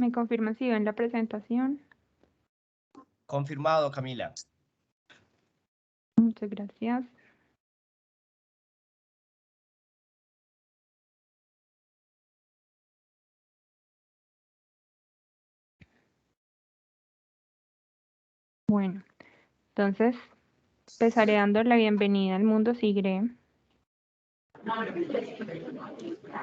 ¿Me confirman si ven la presentación? Confirmado, Camila. Muchas gracias. Bueno, entonces empezaré dando la bienvenida al mundo SIGRE.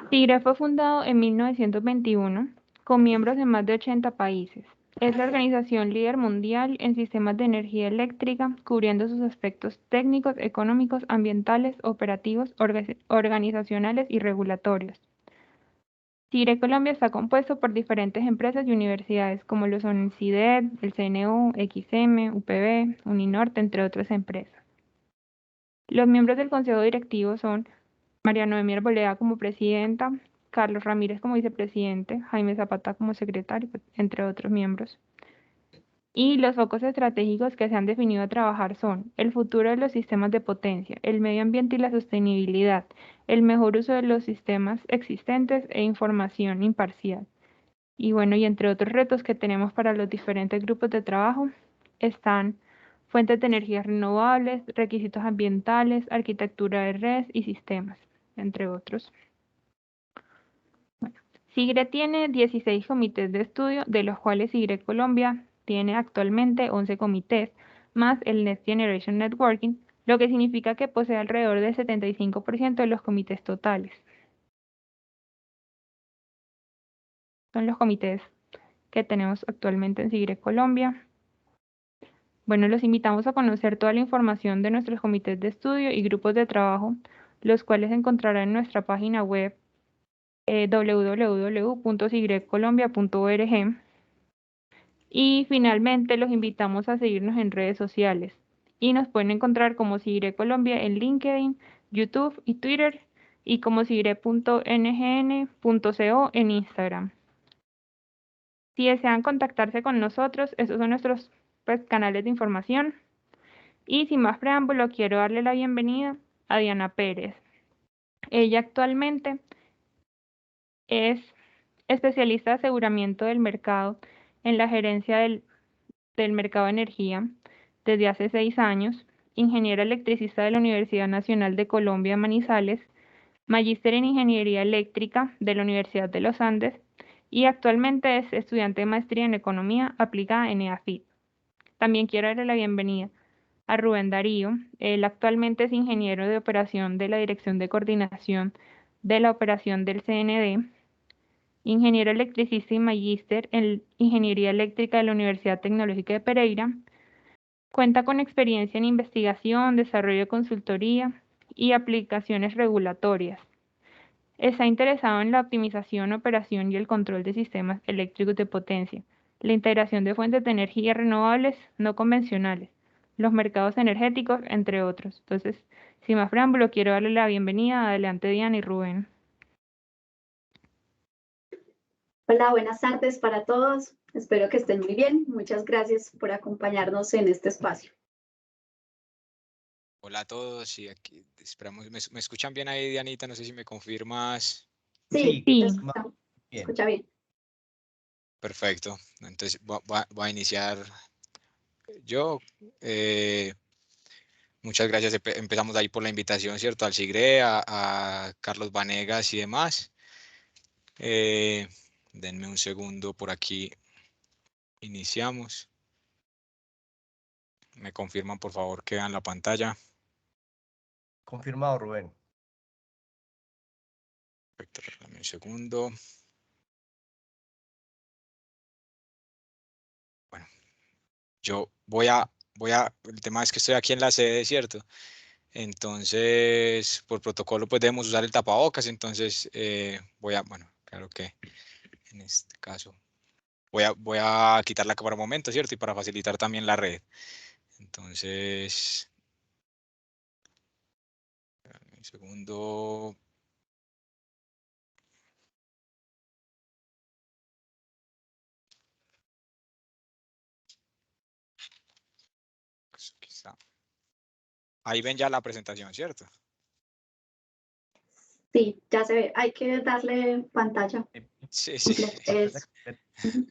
SIGRE fue fundado en 1921 con miembros de más de 80 países. Es la organización líder mundial en sistemas de energía eléctrica, cubriendo sus aspectos técnicos, económicos, ambientales, operativos, organizacionales y regulatorios. SIGRE Colombia está compuesto por diferentes empresas y universidades como lo son el CIDED, el CNU, XM, UPB, Uninorte, entre otras empresas. Los miembros del consejo directivo son María Noemí Arboleda como presidenta, Carlos Ramírez como vicepresidente, Jaime Zapata como secretario, entre otros miembros. Y los focos estratégicos que se han definido a trabajar son el futuro de los sistemas de potencia, el medio ambiente y la sostenibilidad, el mejor uso de los sistemas existentes e información imparcial. Y bueno, y entre otros retos que tenemos para los diferentes grupos de trabajo están fuentes de energías renovables, requisitos ambientales, arquitectura de redes y sistemas, entre otros. Bueno, SIGRE tiene 16 comités de estudio, de los cuales SIGRE Colombia tiene actualmente 11 comités, más el Next Generation Networking, lo que significa que posee alrededor del 75% de los comités totales. Son los comités que tenemos actualmente en SIGRE Colombia. Bueno, los invitamos a conocer toda la información de nuestros comités de estudio y grupos de trabajo, los cuales encontrarán en nuestra página web www.sigrecolombia.org. Y finalmente los invitamos a seguirnos en redes sociales y nos pueden encontrar como Sigre Colombia en LinkedIn, YouTube y Twitter y como sigre.ngn.co en Instagram. Si desean contactarse con nosotros, esos son nuestros canales de información. Y sin más preámbulo, quiero darle la bienvenida a Diana Pérez. Ella actualmente es especialista de aseguramiento del mercado en la gerencia del mercado de energía desde hace 6 años, ingeniera electricista de la Universidad Nacional de Colombia, Manizales, magíster en Ingeniería Eléctrica de la Universidad de los Andes y actualmente es estudiante de maestría en Economía aplicada en EAFIT. También quiero darle la bienvenida a Rubén Darío. Él actualmente es ingeniero de operación de la Dirección de Coordinación de la Operación del CND, ingeniero electricista y magíster en Ingeniería Eléctrica de la Universidad Tecnológica de Pereira. Cuenta con experiencia en investigación, desarrollo de consultoría y aplicaciones regulatorias. Está interesado en la optimización, operación y el control de sistemas eléctricos de potencia, la integración de fuentes de energía renovables no convencionales, los mercados energéticos, entre otros. Entonces, sin más preámbulo, quiero darle la bienvenida. Adelante, Diana y Rubén. Hola, buenas tardes para todos. Espero que estén muy bien. Muchas gracias por acompañarnos en este espacio. Hola a todos y aquí esperamos, ¿me escuchan bien ahí, Dianita? No sé si me confirmas. Sí, Sí. Escucha bien. Perfecto, entonces voy a iniciar yo. Muchas gracias, empezamos ahí por la invitación, ¿cierto? Al SIGRE, a Carlos Vanegas y demás. Denme un segundo, por aquí iniciamos. Me confirman, por favor, que vean la pantalla. Confirmado, Rubén. Perfecto, dame un segundo. Bueno, yo el tema es que estoy aquí en la sede, ¿cierto? Entonces, por protocolo, pues debemos usar el tapabocas. Entonces, bueno, claro que en este caso voy a quitar la cámara un momento, ¿cierto? Y para facilitar también la red. Entonces, un segundo. Aquí está. Ahí ven ya la presentación, ¿cierto? Sí, ya se ve. Hay que darle pantalla. Sí, sí. Eso. Ujú.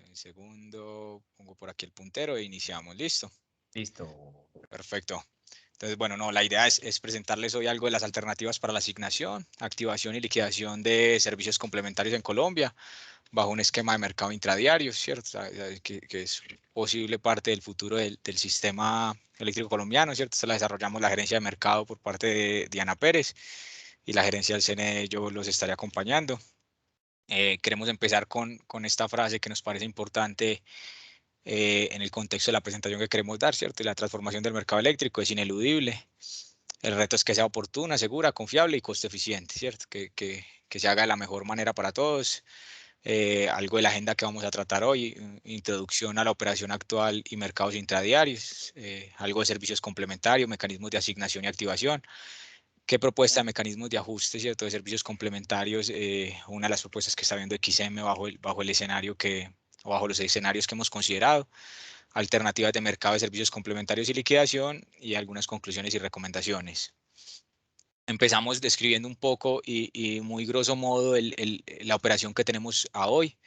Un segundo, pongo por aquí el puntero e iniciamos. Listo. Listo. Perfecto. Entonces, bueno, no, la idea es presentarles hoy algo de las alternativas para la asignación, activación y liquidación de servicios complementarios en Colombia, bajo un esquema de mercado intradiario, ¿cierto? Que es posible parte del futuro del sistema eléctrico colombiano, ¿cierto? Esta la desarrollamos la gerencia de mercado por parte de Diana Pérez y la gerencia del CNE, yo los estaré acompañando. Queremos empezar con esta frase que nos parece importante en el contexto de la presentación que queremos dar, ¿cierto? Y la transformación del mercado eléctrico es ineludible. El reto es que sea oportuna, segura, confiable y costo eficiente, ¿cierto? Que se haga de la mejor manera para todos. Algo de la agenda que vamos a tratar hoy, introducción a la operación actual y mercados intradiarios, algo de servicios complementarios, mecanismos de asignación y activación. ¿Qué propuesta de mecanismos de ajuste, ¿cierto? De servicios complementarios? Una de las propuestas que está viendo XM bajo el escenario o bajo los escenarios que hemos considerado, alternativas de mercado de servicios complementarios y liquidación y algunas conclusiones y recomendaciones. Empezamos describiendo un poco y muy grosso modo la operación que tenemos a hoy.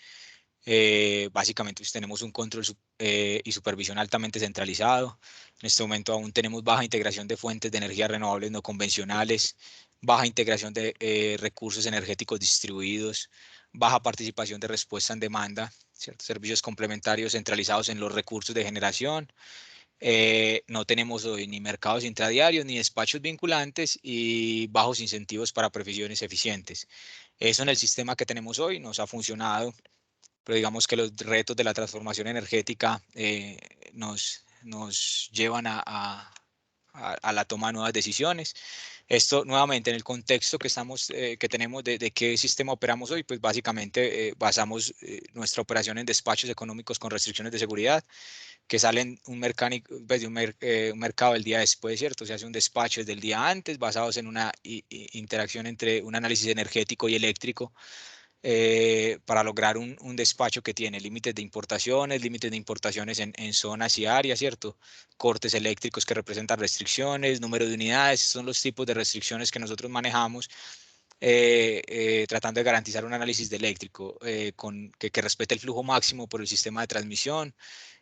Básicamente tenemos un control y supervisión altamente centralizado. En este momento aún tenemos baja integración de fuentes de energía renovables no convencionales, baja integración de recursos energéticos distribuidos, baja participación de respuesta en demanda, ¿cierto? Servicios complementarios centralizados en los recursos de generación. No tenemos hoy ni mercados intradiarios ni despachos vinculantes y bajos incentivos para previsiones eficientes. Eso en el sistema que tenemos hoy nos ha funcionado, pero digamos que los retos de la transformación energética nos llevan a la toma de nuevas decisiones. Esto nuevamente en el contexto que tenemos de qué sistema operamos hoy, pues básicamente basamos nuestra operación en despachos económicos con restricciones de seguridad que salen un mercado el día después, ¿cierto? Se hace un despacho desde el día antes basados en una interacción entre un análisis energético y eléctrico para lograr un despacho que tiene límites de importaciones en zonas y áreas, ¿cierto? Cortes eléctricos que representan restricciones, número de unidades, son los tipos de restricciones que nosotros manejamos, tratando de garantizar un análisis de eléctrico que respete el flujo máximo por el sistema de transmisión,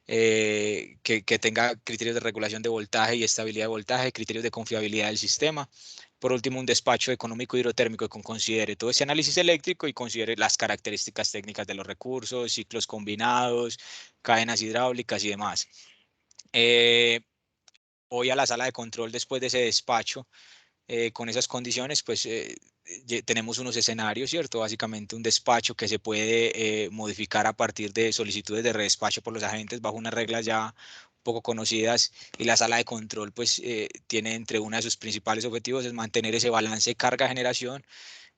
que tenga criterios de regulación de voltaje y estabilidad de voltaje, criterios de confiabilidad del sistema. Por último, un despacho económico hidrotérmico que considere todo ese análisis eléctrico y considere las características técnicas de los recursos, ciclos combinados, cadenas hidráulicas y demás. Hoy a la sala de control, después de ese despacho, con esas condiciones, pues tenemos unos escenarios, ¿cierto? Básicamente un despacho que se puede modificar a partir de solicitudes de redespacho por los agentes bajo unas reglas ya poco conocidas, y la sala de control pues tiene entre uno de sus principales objetivos es mantener ese balance carga-generación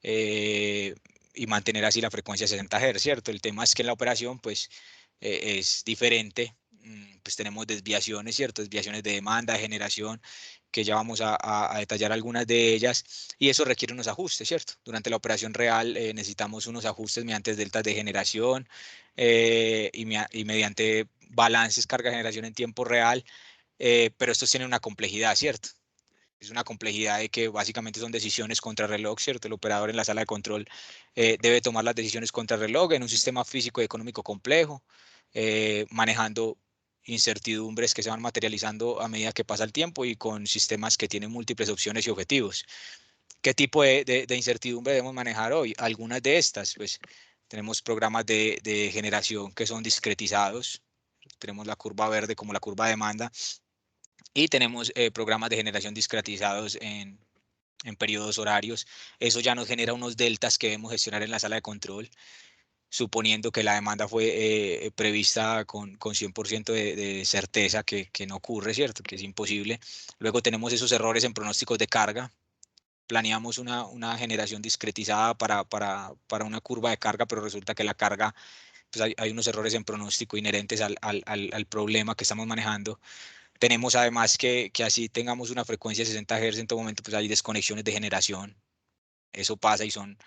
y mantener así la frecuencia 60 Hz, ¿cierto? El tema es que en la operación pues es diferente, pues tenemos desviaciones, ¿cierto? Desviaciones de demanda, de generación, que ya vamos a detallar algunas de ellas, y eso requiere unos ajustes, ¿cierto? Durante la operación real necesitamos unos ajustes mediante deltas de generación y mediante balances carga-generación en tiempo real, pero estos tienen una complejidad, ¿cierto? Es una complejidad de que básicamente son decisiones contra reloj, ¿cierto? El operador en la sala de control debe tomar las decisiones contra reloj en un sistema físico y económico complejo, manejando incertidumbres que se van materializando a medida que pasa el tiempo y con sistemas que tienen múltiples opciones y objetivos. ¿Qué tipo de incertidumbre debemos manejar hoy? Algunas de estas, pues tenemos programas de generación que son discretizados, tenemos la curva verde como la curva de demanda, y tenemos programas de generación discretizados en periodos horarios. Eso ya nos genera unos deltas que debemos gestionar en la sala de control, suponiendo que la demanda fue prevista con 100% de certeza, que no ocurre, ¿cierto? Que es imposible. Luego tenemos esos errores en pronósticos de carga. Planeamos una generación discretizada para una curva de carga, pero resulta que la carga, pues hay unos errores en pronóstico inherentes al problema que estamos manejando. Tenemos además que así tengamos una frecuencia de 60 Hz en todo momento, pues hay desconexiones de generación. Eso pasa y son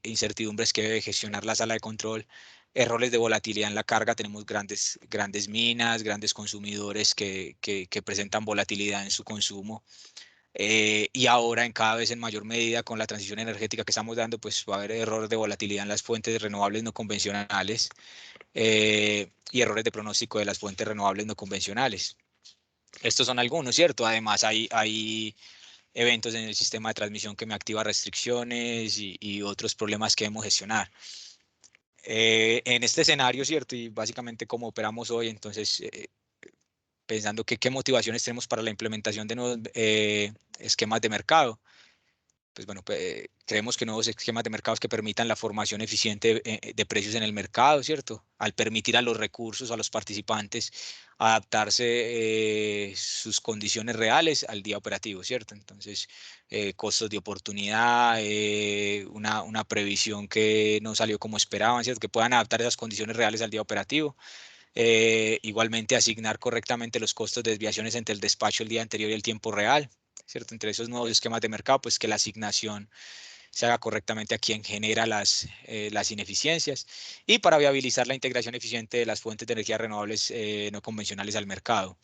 incertidumbres que debe gestionar la sala de control. Errores de volatilidad en la carga. Tenemos grandes minas, grandes consumidores que presentan volatilidad en su consumo. y ahora en cada vez en mayor medida con la transición energética que estamos dando, pues va a haber errores de volatilidad en las fuentes renovables no convencionales y errores de pronóstico de las fuentes renovables no convencionales. Estos son algunos, ¿cierto? Además hay eventos en el sistema de transmisión que me activa restricciones y otros problemas que debemos gestionar. En este escenario, ¿cierto? Y básicamente cómo operamos hoy, entonces, pensando que qué motivaciones tenemos para la implementación de nuevos esquemas de mercado. Pues bueno, creemos que nuevos esquemas de mercados que permitan la formación eficiente de precios en el mercado, ¿cierto? Al permitir a los recursos, a los participantes, adaptarse sus condiciones reales al día operativo, ¿cierto? Entonces, costos de oportunidad, una previsión que no salió como esperaban, ¿cierto? Que puedan adaptar esas condiciones reales al día operativo. Igualmente, asignar correctamente los costos de desviaciones entre el despacho el día anterior y el tiempo real, ¿cierto? Entre esos nuevos esquemas de mercado, pues que la asignación se haga correctamente a quien genera las ineficiencias y para viabilizar la integración eficiente de las fuentes de energía renovables no convencionales al mercado.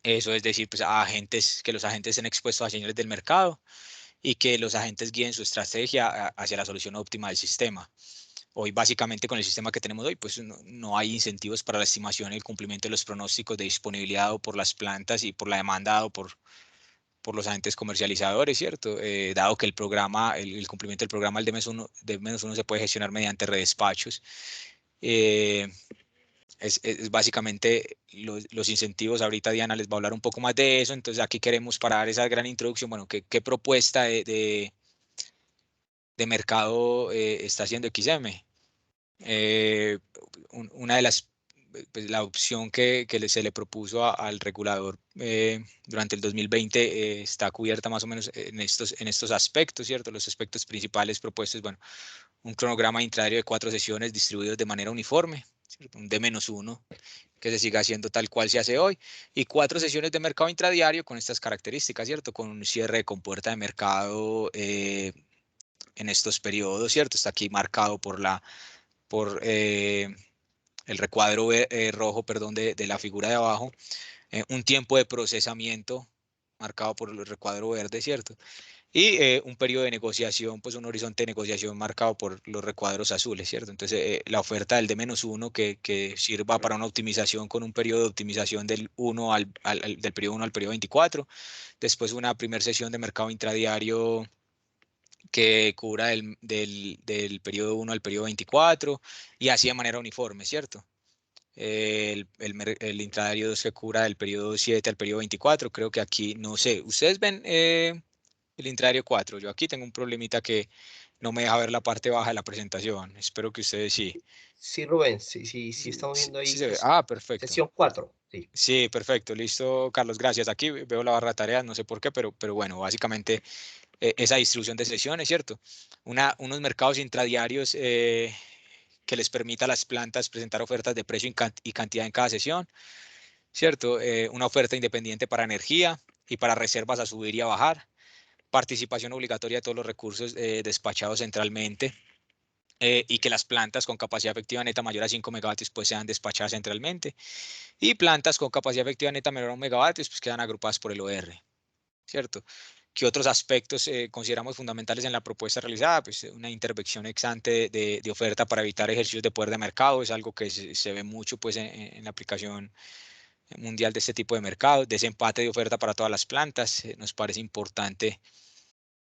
Eso es decir, pues a agentes, que los agentes estén expuestos a señales del mercado y que los agentes guíen su estrategia hacia la solución óptima del sistema. Hoy básicamente con el sistema que tenemos hoy, pues no hay incentivos para la estimación y el cumplimiento de los pronósticos de disponibilidad dado por las plantas y por la demanda dado por los agentes comercializadores, ¿cierto? Dado que el programa, el cumplimiento del programa, el D-1 se puede gestionar mediante redespachos. Es básicamente los incentivos. Ahorita Diana les va a hablar un poco más de eso, entonces aquí queremos para dar esa gran introducción, bueno, ¿qué propuesta de mercado está haciendo XM? Una de las, pues, la opción que se le propuso al regulador durante el 2020 está cubierta más o menos en estos aspectos, ¿cierto? Los aspectos principales propuestos, bueno, un cronograma intradiario de 4 sesiones distribuidos de manera uniforme, ¿cierto? Un D-1 que se siga haciendo tal cual se hace hoy, y 4 sesiones de mercado intradiario con estas características, ¿cierto? Con un cierre de compuerta de mercado en estos periodos, ¿cierto? Está aquí marcado por el recuadro rojo, perdón, de la figura de abajo, un tiempo de procesamiento marcado por el recuadro verde, ¿cierto? Y un periodo de negociación, pues un horizonte de negociación marcado por los recuadros azules, ¿cierto? Entonces, la oferta del D-1 que sirva para una optimización con un periodo de optimización del periodo 1 al periodo 24, después una primera sesión de mercado intradiario que cubra del periodo 1 al periodo 24 y así de manera uniforme, ¿cierto? El intradiario 2 que cubra del periodo 7 al periodo 24, creo que aquí, no sé, ustedes ven el intradiario 4, yo aquí tengo un problemita que no me deja ver la parte baja de la presentación, espero que ustedes sí. Sí, Rubén, sí, estamos viendo ahí Sí se que ve. es Perfecto. sesión 4, sí. Sí, perfecto, listo, Carlos, gracias. Aquí veo la barra de tareas, no sé por qué, pero bueno, básicamente esa distribución de sesiones, ¿cierto? Unos mercados intradiarios que les permita a las plantas presentar ofertas de precio y cantidad en cada sesión, ¿cierto? Una oferta independiente para energía y para reservas a subir y a bajar, participación obligatoria de todos los recursos despachados centralmente, y que las plantas con capacidad efectiva neta mayor a 5 megavatios pues sean despachadas centralmente, y plantas con capacidad efectiva neta menor a 1 megavatios pues quedan agrupadas por el OR, ¿cierto? ¿Qué otros aspectos consideramos fundamentales en la propuesta realizada? Pues una intervención ex ante de oferta para evitar ejercicios de poder de mercado, es algo que se ve mucho pues en la aplicación mundial de este tipo de mercado. Desempate de oferta para todas las plantas, nos parece importante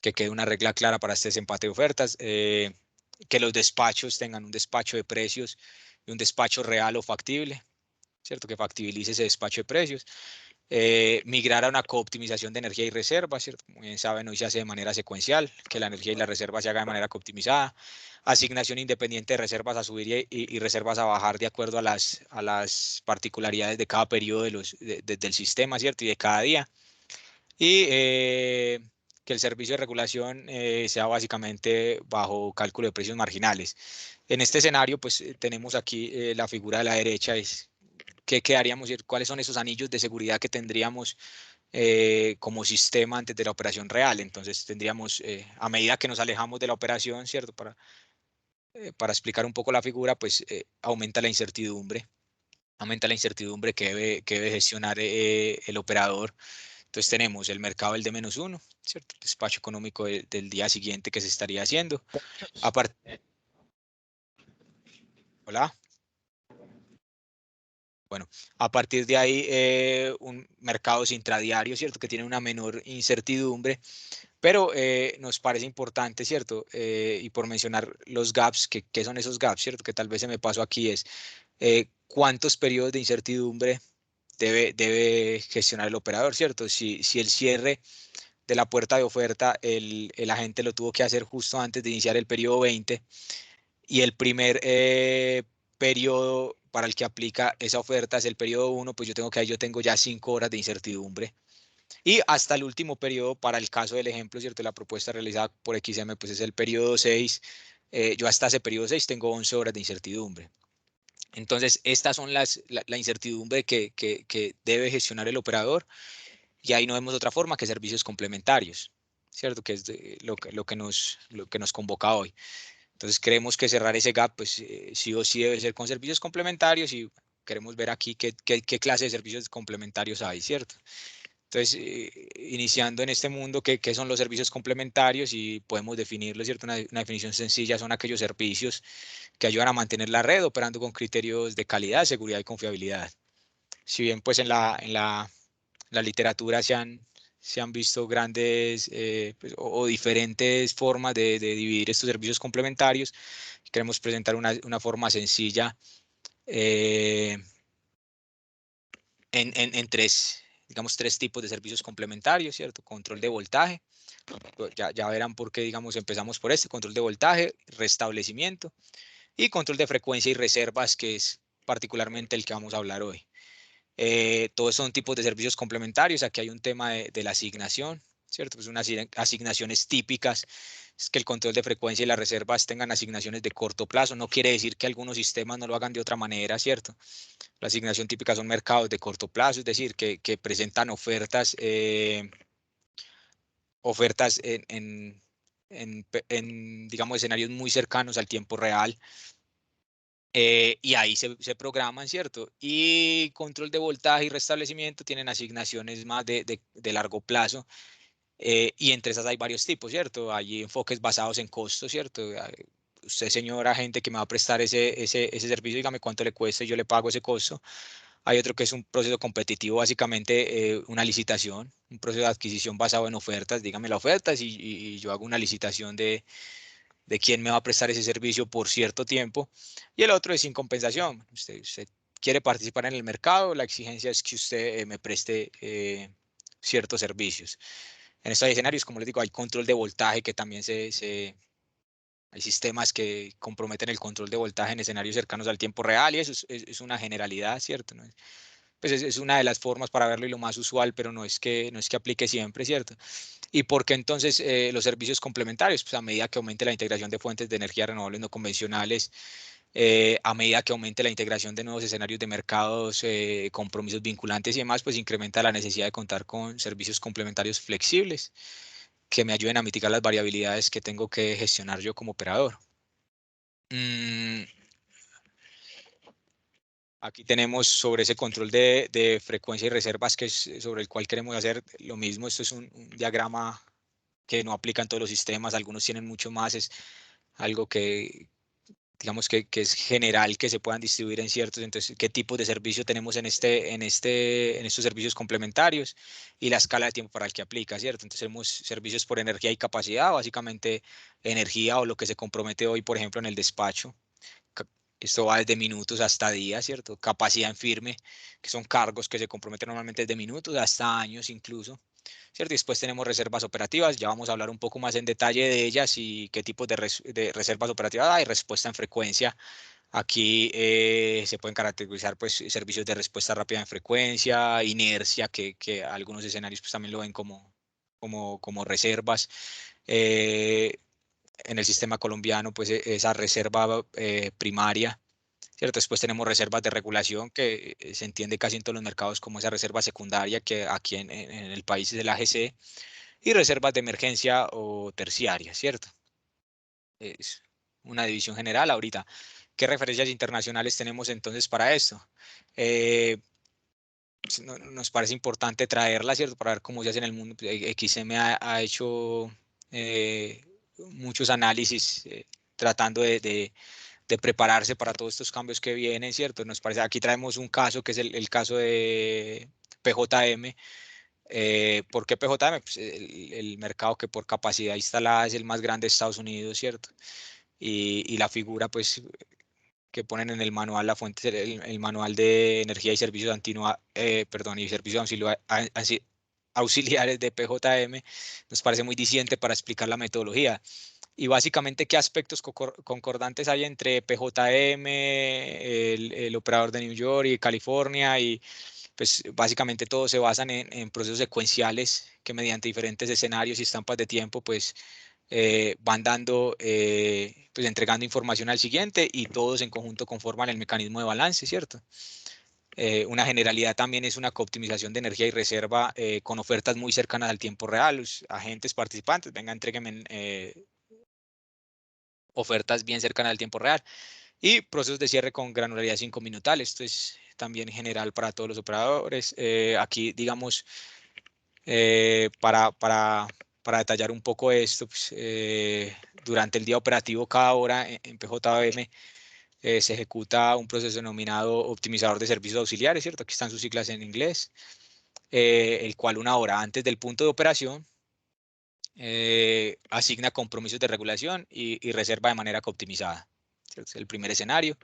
que quede una regla clara para este desempate de ofertas, que los despachos tengan un despacho de precios y un despacho real o factible, ¿cierto? Que factibilice ese despacho de precios. Migrar a una cooptimización de energía y reserva, ¿cierto? Como bien saben, hoy se hace de manera secuencial, que la energía y la reserva se haga de manera cooptimizada. Asignación independiente de reservas a subir y reservas a bajar de acuerdo a las particularidades de cada periodo del sistema, ¿cierto? Y de cada día. Y que el servicio de regulación sea básicamente bajo cálculo de precios marginales. En este escenario, pues tenemos aquí la figura de la derecha, es qué quedaríamos, cuáles son esos anillos de seguridad que tendríamos como sistema antes de la operación real. Entonces tendríamos, a medida que nos alejamos de la operación, ¿cierto? Para explicar un poco la figura, pues aumenta la incertidumbre que debe gestionar el operador. Entonces tenemos el mercado del D-1, ¿cierto? El despacho económico del día siguiente que se estaría haciendo. Hola. Bueno, a partir de ahí, un mercados intradiarios, ¿cierto? Que tiene una menor incertidumbre, pero nos parece importante, ¿cierto? Y por mencionar los gaps, ¿qué son esos gaps, ¿cierto? Que tal vez se me pasó aquí es cuántos periodos de incertidumbre debe gestionar el operador, ¿cierto? Si el cierre de la puerta de oferta, el agente lo tuvo que hacer justo antes de iniciar el periodo 20 y el primer periodo para el que aplica esa oferta es el periodo 1, pues yo tengo ya 5 horas de incertidumbre. Y hasta el último periodo, para el caso del ejemplo, ¿cierto? La propuesta realizada por XM, pues es el periodo 6. Yo hasta ese periodo 6 tengo 11 horas de incertidumbre. Entonces, estas son la incertidumbre que debe gestionar el operador. Y ahí no vemos otra forma que servicios complementarios, ¿cierto? Que es lo que nos convoca hoy. Entonces creemos que cerrar ese gap, pues sí o sí debe ser con servicios complementarios y queremos ver aquí qué clase de servicios complementarios hay, ¿cierto? Entonces, iniciando en este mundo, ¿qué son los servicios complementarios? Y podemos definirlo, ¿cierto? Una definición sencilla son aquellos servicios que ayudan a mantener la red operando con criterios de calidad, seguridad y confiabilidad. Si bien pues en la literatura se han visto grandes pues, o diferentes formas de dividir estos servicios complementarios. Queremos presentar una forma sencilla eh, en digamos, tres tipos de servicios complementarios, ¿cierto? Control de voltaje. Ya verán por qué, digamos, empezamos por este, control de voltaje, restablecimiento y control de frecuencia y reservas, que es particularmente el que vamos a hablar hoy. Todos son tipos de servicios complementarios. Aquí hay un tema de la asignación, ¿cierto? Pues unas asignaciones típicas es que el control de frecuencia y las reservas tengan asignaciones de corto plazo. No quiere decir que algunos sistemas no lo hagan de otra manera, ¿cierto? La asignación típica son mercados de corto plazo, es decir, que presentan ofertas, ofertas digamos, escenarios muy cercanos al tiempo real. Y ahí se programan, ¿cierto? Y control de voltaje y restablecimiento tienen asignaciones más de largo plazo. Y entre esas hay varios tipos, ¿cierto? Hay enfoques basados en costos, ¿cierto? Usted, señor agente que me va a prestar ese servicio, dígame cuánto le cuesta y yo le pago ese costo. Hay otro que es un proceso competitivo, básicamente una licitación, un proceso de adquisición basado en ofertas. Dígame las ofertas y yo hago una licitación de quién me va a prestar ese servicio por cierto tiempo. Y el otro es sin compensación. Usted quiere participar en el mercado, la exigencia es que usted me preste ciertos servicios. En estos escenarios, como les digo, hay control de voltaje que también hay sistemas que comprometen el control de voltaje en escenarios cercanos al tiempo real y eso es una generalidad, ¿cierto? ¿No? Pues es una de las formas para verlo y lo más usual, pero no es que aplique siempre, ¿cierto? ¿Y por qué entonces los servicios complementarios? Pues a medida que aumente la integración de fuentes de energía renovables no convencionales, a medida que aumente la integración de nuevos escenarios de mercados, compromisos vinculantes y demás, pues incrementa la necesidad de contar con servicios complementarios flexibles que me ayuden a mitigar las variabilidades que tengo que gestionar yo como operador. Aquí tenemos sobre ese control de frecuencia y reservas, que es sobre el cual queremos hacer lo mismo. Esto es un diagrama que no aplica en todos los sistemas, algunos tienen mucho más, es algo que digamos que es general, que se puedan distribuir en ciertos. Entonces, ¿qué tipo de servicio tenemos en estos servicios complementarios? Y la escala de tiempo para el que aplica, ¿cierto? Entonces tenemos servicios por energía y capacidad, básicamente energía o lo que se compromete hoy, por ejemplo, en el despacho. Esto va desde minutos hasta días, ¿cierto? Capacidad en firme, que son cargos que se comprometen normalmente desde minutos hasta años incluso, ¿cierto? Y después tenemos reservas operativas, ya vamos a hablar un poco más en detalle de ellas y qué tipos de reservas operativas hay. Respuesta en frecuencia, aquí se pueden caracterizar pues servicios de respuesta rápida en frecuencia, inercia, que algunos escenarios pues también lo ven como reservas. Eh, en el sistema colombiano, pues esa reserva primaria, ¿cierto? Después tenemos reservas de regulación, que se entiende casi en todos los mercados como esa reserva secundaria, que aquí en el país es el AGC, y reservas de emergencia o terciaria, ¿cierto? Es una división general ahorita. ¿Qué referencias internacionales tenemos entonces para esto? nos parece importante traerla, ¿cierto? Para ver cómo se hace en el mundo. XM ha hecho muchos análisis tratando de prepararse para todos estos cambios que vienen, ¿cierto? Nos parece, aquí traemos un caso que es el caso de PJM. ¿Por qué PJM? Pues el mercado que por capacidad instalada es el más grande de Estados Unidos, ¿cierto? Y la figura, pues, que ponen en el manual, la fuente, el manual de energía y servicios y servicios auxiliares de PJM, nos parece muy diciente para explicar la metodología. Y básicamente, ¿qué aspectos concordantes hay entre PJM, el operador de New York y California? Y pues básicamente todos se basan en procesos secuenciales que mediante diferentes escenarios y estampas de tiempo, pues van dando, pues entregando información al siguiente y todos en conjunto conforman el mecanismo de balance, ¿cierto? Una generalidad también es una cooptimización de energía y reserva con ofertas muy cercanas al tiempo real. Los agentes participantes, venga, entréguenme ofertas bien cercanas al tiempo real. Y procesos de cierre con granularidad 5 minutal. Esto es también general para todos los operadores. Aquí, digamos, para detallar un poco esto, pues, durante el día operativo, cada hora en PJM se ejecuta un proceso denominado optimizador de servicios auxiliares, ¿cierto? Aquí están sus siglas en inglés, el cual una hora antes del punto de operación asigna compromisos de regulación y reserva de manera cooptimizada. Es el primer escenario.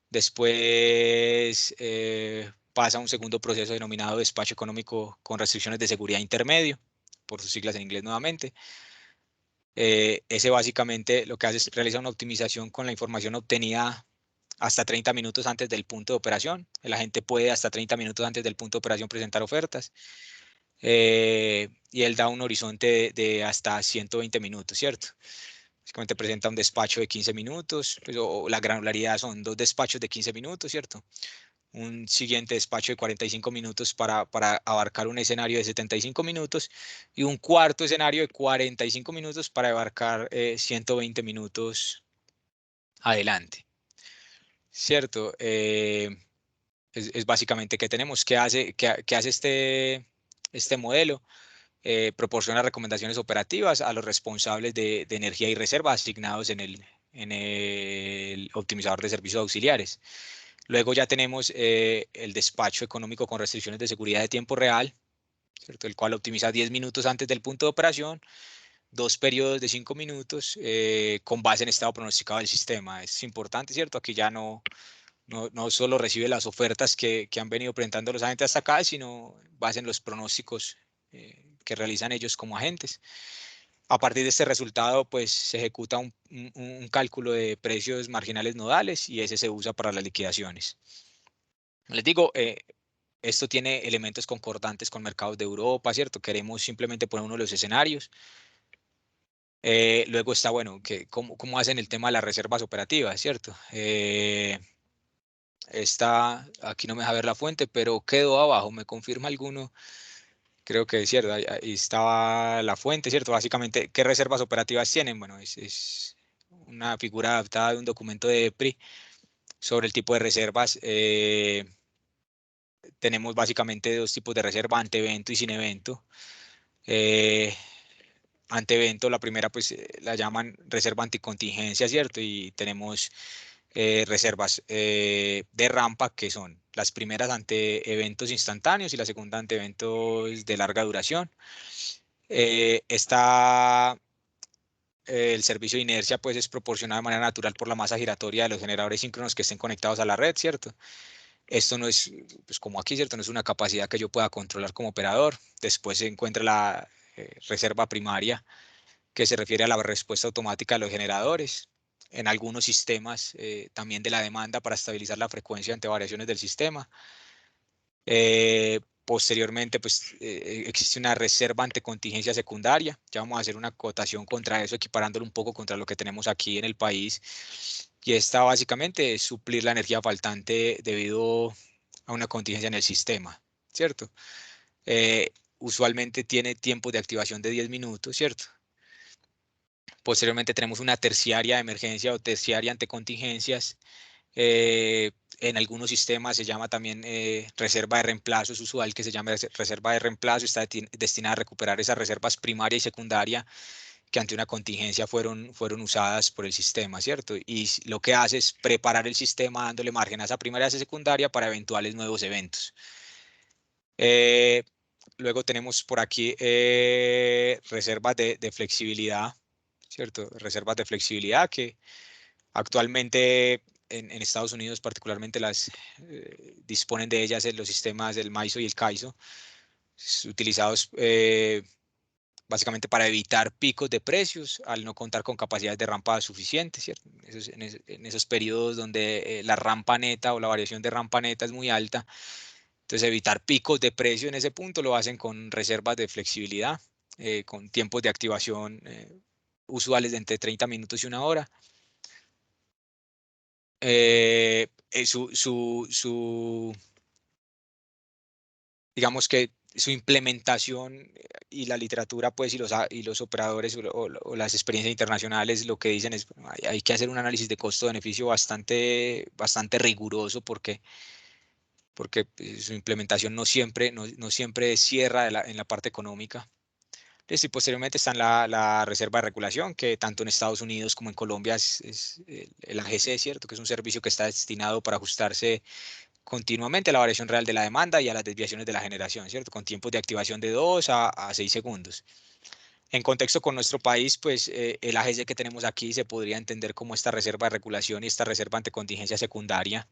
Después pasa a un segundo proceso denominado despacho económico con restricciones de seguridad intermedio, por sus siglas en inglés nuevamente. Ese básicamente lo que hace es realizar una optimización con la información obtenida hasta 30 minutos antes del punto de operación. El agente puede hasta 30 minutos antes del punto de operación presentar ofertas. Y él da un horizonte de hasta 120 minutos, ¿cierto? Básicamente presenta un despacho de 15 minutos, pues, o la granularidad son 2 despachos de 15 minutos, ¿cierto? Un siguiente despacho de 45 minutos para abarcar un escenario de 75 minutos y un cuarto escenario de 45 minutos para abarcar 120 minutos adelante, ¿cierto? Es básicamente que tenemos, ¿qué hace este modelo? Proporciona recomendaciones operativas a los responsables de energía y reserva asignados en el optimizador de servicios auxiliares. Luego ya tenemos el despacho económico con restricciones de seguridad de tiempo real, ¿cierto? El cual optimiza 10 minutos antes del punto de operación, 2 periodos de 5 minutos con base en estado pronosticado del sistema. Es importante, ¿cierto? Aquí ya no solo recibe las ofertas que han venido presentando los agentes hasta acá, sino base en los pronósticos que realizan ellos como agentes. A partir de este resultado, pues se ejecuta un cálculo de precios marginales nodales y ese se usa para las liquidaciones. Les digo, esto tiene elementos concordantes con mercados de Europa, ¿cierto? Queremos simplemente poner uno de los escenarios. Luego está, bueno, ¿cómo hacen el tema de las reservas operativas, ¿cierto? Aquí no me deja ver la fuente, pero quedó abajo, ¿me confirma alguno? Creo que es cierto, ahí estaba la fuente, ¿cierto? Básicamente, ¿qué reservas operativas tienen? Bueno, es una figura adaptada de un documento de EPRI sobre el tipo de reservas. Tenemos básicamente 2 tipos de reserva, ante evento y sin evento. Ante evento, la primera pues la llaman reserva anticontingencia, ¿cierto? Y tenemos reservas de rampa, que son las primeras ante eventos instantáneos y la segunda ante eventos de larga duración. El servicio de inercia pues es proporcionado de manera natural por la masa giratoria de los generadores síncronos que estén conectados a la red, ¿cierto? Esto no es, pues como aquí, ¿cierto? No es una capacidad que yo pueda controlar como operador. Después se encuentra la reserva primaria, que se refiere a la respuesta automática de los generadores. En algunos sistemas también de la demanda para estabilizar la frecuencia ante variaciones del sistema. Posteriormente, pues existe una reserva ante contingencia secundaria. Ya vamos a hacer una acotación contra eso, equiparándolo un poco contra lo que tenemos aquí en el país. Y esta básicamente es suplir la energía faltante debido a una contingencia en el sistema, ¿cierto? Usualmente tiene tiempo de activación de 10 minutos, ¿cierto? Posteriormente tenemos una terciaria de emergencia o terciaria ante contingencias. en algunos sistemas se llama también reserva de reemplazo. Es usual que se llame reserva de reemplazo. Está destinada a recuperar esas reservas primaria y secundaria que ante una contingencia fueron usadas por el sistema, ¿cierto? Y lo que hace es preparar el sistema dándole margen a esa primaria y a esa secundaria para eventuales nuevos eventos. Luego tenemos por aquí reservas de flexibilidad, ¿cierto? Reservas de flexibilidad que actualmente en Estados Unidos particularmente disponen de ellas en los sistemas del MISO y el CAISO, utilizados básicamente para evitar picos de precios al no contar con capacidades de rampa suficientes, ¿cierto? En esos periodos donde la rampa neta o la variación de rampa neta es muy alta, entonces evitar picos de precio en ese punto lo hacen con reservas de flexibilidad, con tiempos de activación usuales de entre 30 minutos y 1 hora. Digamos que su implementación y la literatura pues y los operadores o las experiencias internacionales lo que dicen es hay que hacer un análisis de costo-beneficio bastante riguroso porque su implementación no siempre cierra en la parte económica. Y posteriormente está la reserva de regulación, que tanto en Estados Unidos como en Colombia es el AGC, ¿cierto? Que es un servicio que está destinado para ajustarse continuamente a la variación real de la demanda y a las desviaciones de la generación, ¿cierto? Con tiempos de activación de 2 a 6 segundos. En contexto con nuestro país, pues el AGC que tenemos aquí se podría entender como esta reserva de regulación y esta reserva ante contingencia secundaria.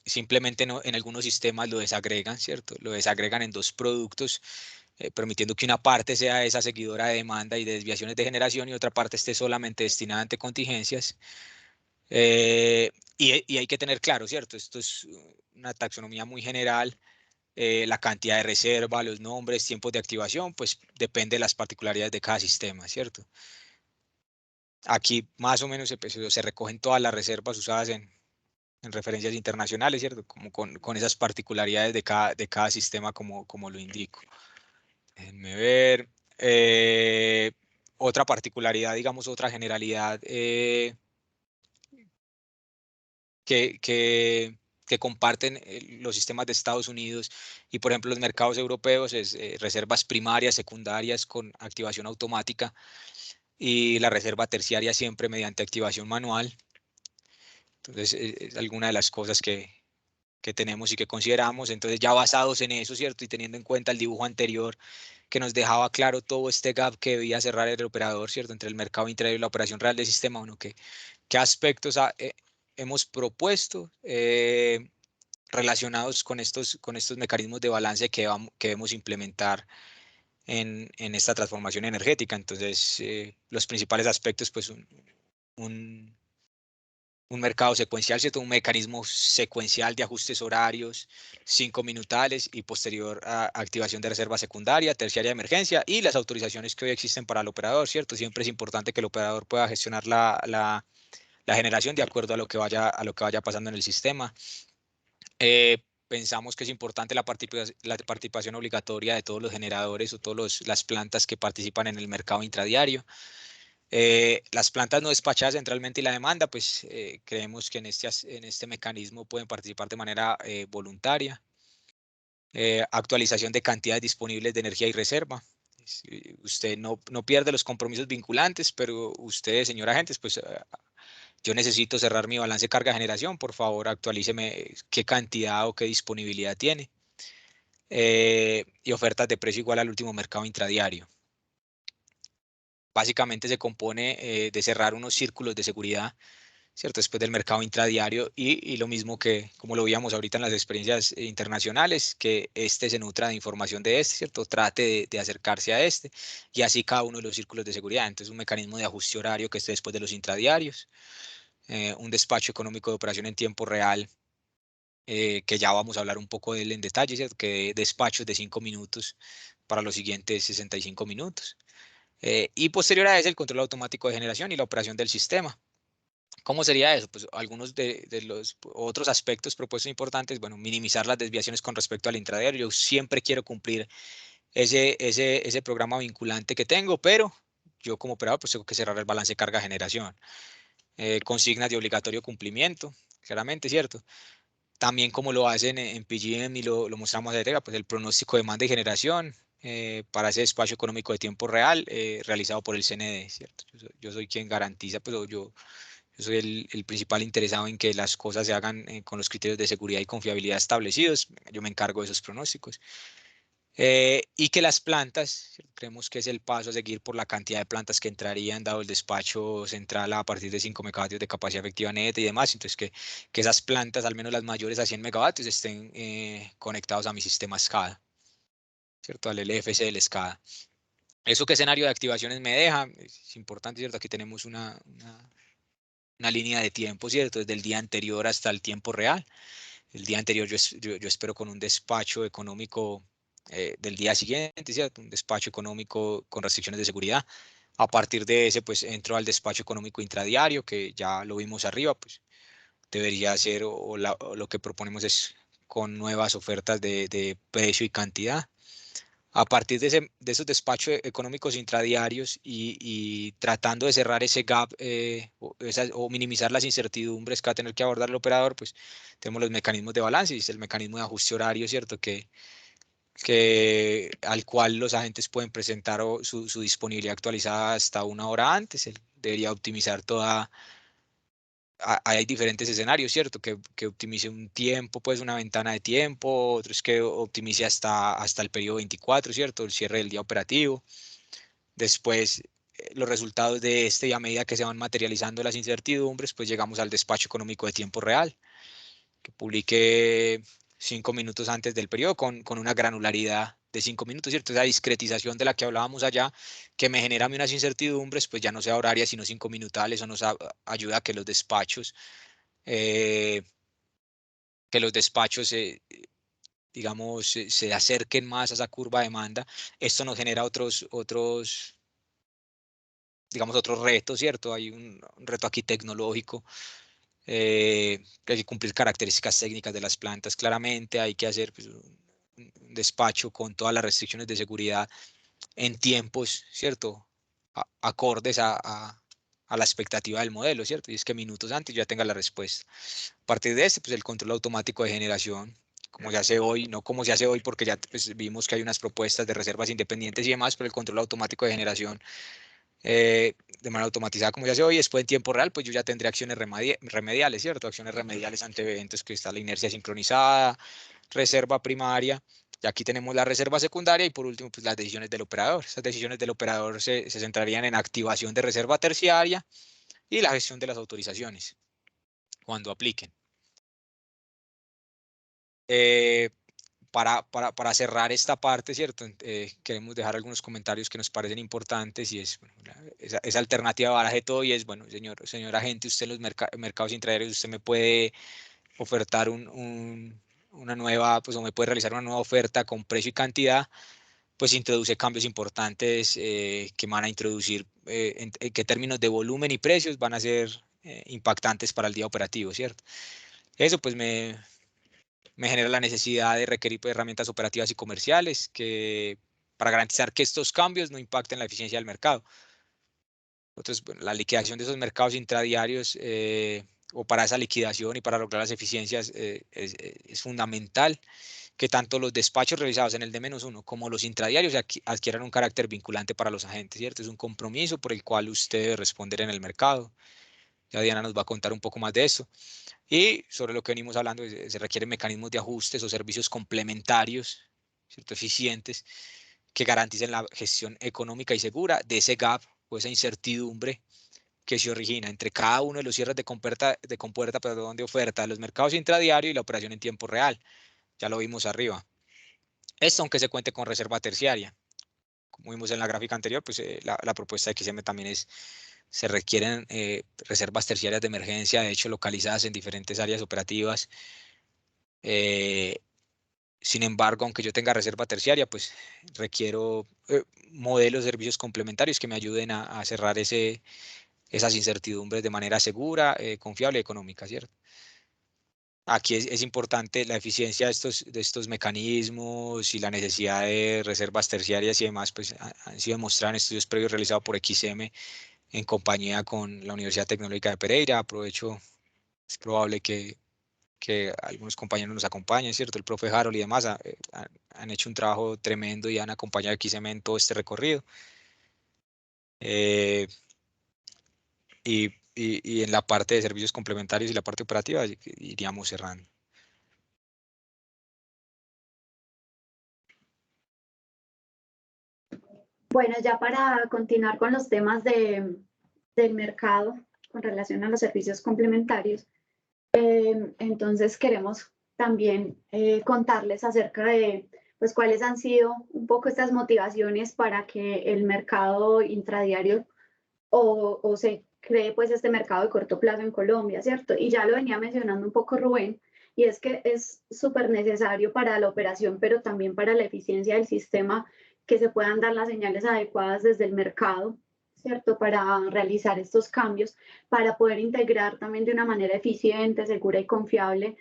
Simplemente en algunos sistemas lo desagregan, ¿cierto? Lo desagregan en 2 productos, permitiendo que una parte sea esa seguidora de demanda y de desviaciones de generación y otra parte esté solamente destinada ante contingencias. Y hay que tener claro, ¿cierto? Esto es una taxonomía muy general. La cantidad de reserva, los nombres, tiempos de activación, pues depende de las particularidades de cada sistema, ¿cierto? Aquí más o menos se recogen todas las reservas usadas en referencias internacionales, ¿cierto? Como con esas particularidades de cada sistema como lo indico. Déjenme ver. Otra particularidad, digamos, otra generalidad que comparten los sistemas de Estados Unidos y, por ejemplo, los mercados europeos es reservas primarias, secundarias con activación automática y la reserva terciaria siempre mediante activación manual. Entonces, es alguna de las cosas que tenemos y que consideramos. Entonces, ya basados en eso, ¿cierto? Y teniendo en cuenta el dibujo anterior que nos dejaba claro todo este gap que debía cerrar el operador, ¿cierto? Entre el mercado intraday y la operación real del sistema, bueno, ¿qué aspectos hemos propuesto relacionados con estos mecanismos de balance que debemos implementar en esta transformación energética? Entonces, los principales aspectos, pues un mercado secuencial, ¿cierto? Un mecanismo secuencial de ajustes horarios, 5 minutales y posterior a activación de reserva secundaria, terciaria de emergencia y las autorizaciones que hoy existen para el operador, ¿cierto? Siempre es importante que el operador pueda gestionar la generación de acuerdo a lo que vaya pasando en el sistema. Pensamos que es importante la participación obligatoria de todos los generadores o todas las plantas que participan en el mercado intradiario. Las plantas no despachadas centralmente y la demanda, pues creemos que en este mecanismo pueden participar de manera voluntaria. Actualización de cantidades disponibles de energía y reserva. Usted no pierde los compromisos vinculantes, pero ustedes, señor agentes, pues yo necesito cerrar mi balance carga-generación, por favor actualíceme qué cantidad o qué disponibilidad tiene. Y ofertas de precio igual al último mercado intradiario. Básicamente se compone de cerrar unos círculos de seguridad, ¿cierto? Después del mercado intradiario y lo mismo que, como lo veíamos ahorita en las experiencias internacionales, que se nutra de información de ¿cierto? Trate de acercarse a y así cada uno de los círculos de seguridad. Entonces un mecanismo de ajuste horario que esté después de los intradiarios, un despacho económico de operación en tiempo real, que ya vamos a hablar un poco de él en detalle, ¿cierto? Que despachos de 5 minutos para los siguientes 65 minutos. Y posterior a eso, el control automático de generación y la operación del sistema. ¿Cómo sería eso? Pues algunos de los otros aspectos propuestos importantes, bueno, minimizar las desviaciones con respecto al intradiario. Yo siempre quiero cumplir ese programa vinculante que tengo, pero yo como operador pues tengo que cerrar el balance carga-generación. consignas de obligatorio cumplimiento, claramente, ¿cierto? También como lo hacen en PGM y lo mostramos de pues el pronóstico de demanda y generación para ese despacho económico de tiempo real realizado por el CND, ¿cierto? Yo soy quien garantiza, pues yo soy el principal interesado en que las cosas se hagan con los criterios de seguridad y confiabilidad establecidos. Yo me encargo de esos pronósticos. Y que las plantas, creemos que es el paso a seguir por la cantidad de plantas que entrarían dado el despacho central a partir de 5 megavatios de capacidad efectiva neta y demás. Entonces, que esas plantas, al menos las mayores a 100 megavatios, estén conectados a mi sistema SCADA, ¿cierto? Al LFC del SCADA. ¿Eso qué escenario de activaciones me deja? Es importante, ¿cierto? Aquí tenemos una línea de tiempo, ¿cierto? Desde el día anterior hasta el tiempo real. El día anterior yo espero con un despacho económico del día siguiente, ¿cierto? Un despacho económico con restricciones de seguridad. A partir de ese, pues entro al despacho económico intradiario, que ya lo vimos arriba, pues debería ser, o lo que proponemos es con nuevas ofertas de precio y cantidad. A partir de esos despachos económicos intradiarios y tratando de cerrar ese gap o minimizar las incertidumbres que va a tener que abordar el operador, pues tenemos los mecanismos de balance y es el mecanismo de ajuste horario, ¿cierto? Al cual los agentes pueden presentar su disponibilidad actualizada hasta una hora antes. Él debería optimizar hay diferentes escenarios, ¿cierto? Que optimice un tiempo, pues una ventana de tiempo, otros que optimice hasta el periodo 24, ¿cierto? El cierre del día operativo. Después, los resultados de este y a medida que se van materializando las incertidumbres, pues llegamos al despacho económico de tiempo real, que publique 5 minutos antes del periodo con una granularidad de 5 minutos, ¿cierto? Esa discretización de la que hablábamos allá, que me genera a mí unas incertidumbres, pues ya no sea horaria, sino 5 minutales, eso nos ayuda a que los despachos, eh, digamos, se acerquen más a esa curva de demanda. Esto nos genera digamos, otros retos, ¿cierto? Hay un reto aquí tecnológico, que hay que cumplir características técnicas de las plantas claramente, hay que hacer pues, un despacho con todas las restricciones de seguridad en tiempos, ¿cierto? Acordes a la expectativa del modelo, ¿cierto? Y es que minutos antes ya tenga la respuesta. A partir de este, pues el control automático de generación, como se hace hoy, no como se hace hoy porque ya pues, vimos que hay unas propuestas de reservas independientes y demás, pero el control automático de generación de manera automatizada como se hace hoy, después en tiempo real, pues yo ya tendré acciones remediales, ¿cierto? Acciones remediales ante eventos que está la inercia sincronizada, reserva primaria, y aquí tenemos la reserva secundaria y por último, pues las decisiones del operador. Esas decisiones del operador se centrarían en activación de reserva terciaria y la gestión de las autorizaciones cuando apliquen. Para cerrar esta parte, ¿cierto? Queremos dejar algunos comentarios que nos parecen importantes y es, bueno, esa alternativa de baraje todo y es, bueno, señor agente, usted en los mercados intradiarios, usted me puede ofertar una nueva, pues o me puede realizar una nueva oferta con precio y cantidad, pues introduce cambios importantes que van a introducir, en qué términos de volumen y precios van a ser impactantes para el día operativo, ¿cierto? Eso pues me genera la necesidad de requerir pues, herramientas operativas y comerciales para garantizar que estos cambios no impacten la eficiencia del mercado. Entonces, bueno, la liquidación de esos mercados intradiarios o para esa liquidación y para lograr las eficiencias es fundamental que tanto los despachos realizados en el D-1 como los intradiarios adquieran un carácter vinculante para los agentes, ¿cierto? Es un compromiso por el cual usted debe responder en el mercado. Ya Diana nos va a contar un poco más de eso. Y sobre lo que venimos hablando, se requieren mecanismos de ajustes o servicios complementarios, ¿cierto? Eficientes, que garanticen la gestión económica y segura de ese gap o esa incertidumbre que se origina entre cada uno de los cierres de compuerta de oferta de los mercados intradiarios y la operación en tiempo real. Ya lo vimos arriba. Esto aunque se cuente con reserva terciaria. Como vimos en la gráfica anterior, pues la propuesta de XM también se requieren reservas terciarias de emergencia, de hecho localizadas en diferentes áreas operativas. Sin embargo, aunque yo tenga reserva terciaria, pues requiero modelos de servicios complementarios que me ayuden a cerrar esas incertidumbres de manera segura, confiable y económica, ¿cierto? Aquí es importante la eficiencia de estos mecanismos y la necesidad de reservas terciarias y demás, pues han sido demostradas en estudios previos realizados por XM en compañía con la Universidad Tecnológica de Pereira. Aprovecho, es probable que algunos compañeros nos acompañen, ¿cierto? El profe Harold y demás han hecho un trabajo tremendo y han acompañado a XM en todo este recorrido. Y en la parte de servicios complementarios y la parte operativa iríamos cerrando. Bueno, ya para continuar con los temas del mercado con relación a los servicios complementarios, entonces queremos también contarles acerca de pues, cuáles han sido un poco estas motivaciones para que el mercado intradiario o se cree pues este mercado de corto plazo en Colombia, ¿cierto? Y ya lo venía mencionando un poco Rubén, y es que es súper necesario para la operación, pero también para la eficiencia del sistema, que se puedan dar las señales adecuadas desde el mercado, ¿cierto? Para realizar estos cambios, para poder integrar también de una manera eficiente, segura y confiable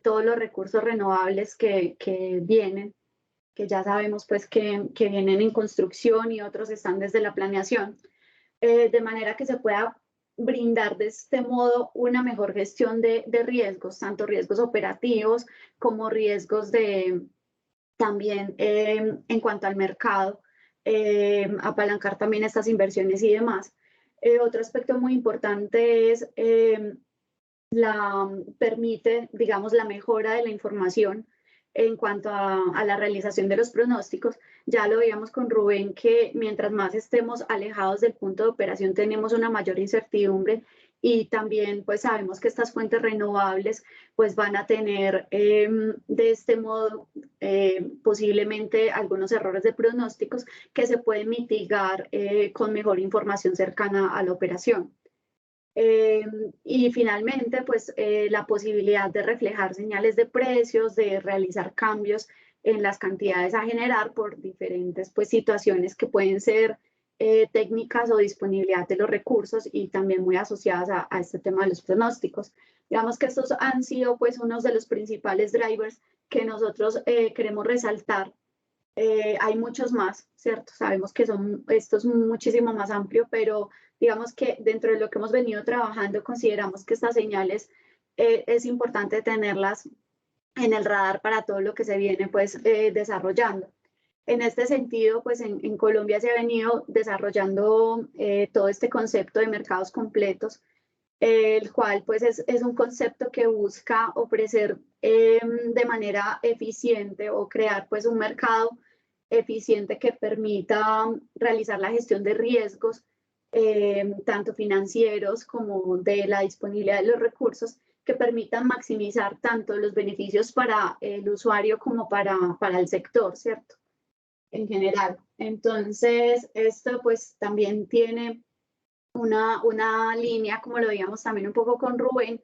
todos los recursos renovables que vienen, que ya sabemos pues que vienen en construcción y otros están desde la planeación, de manera que se pueda brindar de este modo una mejor gestión de riesgos, tanto riesgos operativos como riesgos también en cuanto al mercado, apalancar también estas inversiones y demás. Otro aspecto muy importante es permite, digamos, la mejora de la información en cuanto a la realización de los pronósticos. Ya lo veíamos con Rubén, que mientras más estemos alejados del punto de operación tenemos una mayor incertidumbre, y también pues sabemos que estas fuentes renovables pues van a tener de este modo posiblemente algunos errores de pronósticos que se pueden mitigar con mejor información cercana a la operación. Y finalmente, pues la posibilidad de reflejar señales de precios, de realizar cambios en las cantidades a generar por diferentes pues, situaciones que pueden ser técnicas o disponibilidad de los recursos, y también muy asociadas a este tema de los pronósticos. Digamos que estos han sido pues unos de los principales drivers que nosotros queremos resaltar. Hay muchos más, ¿cierto? Sabemos que esto es muchísimo más amplio, pero digamos que dentro de lo que hemos venido trabajando, consideramos que estas señales es importante tenerlas en el radar para todo lo que se viene pues desarrollando. En este sentido, pues en Colombia se ha venido desarrollando todo este concepto de mercados completos, el cual pues es un concepto que busca ofrecer de manera eficiente o crear pues un mercado eficiente que permita realizar la gestión de riesgos, tanto financieros como de la disponibilidad de los recursos, que permitan maximizar tanto los beneficios para el usuario como para el sector, ¿cierto? En general. Entonces, esto pues también tiene una línea, como lo veíamos también un poco con Rubén,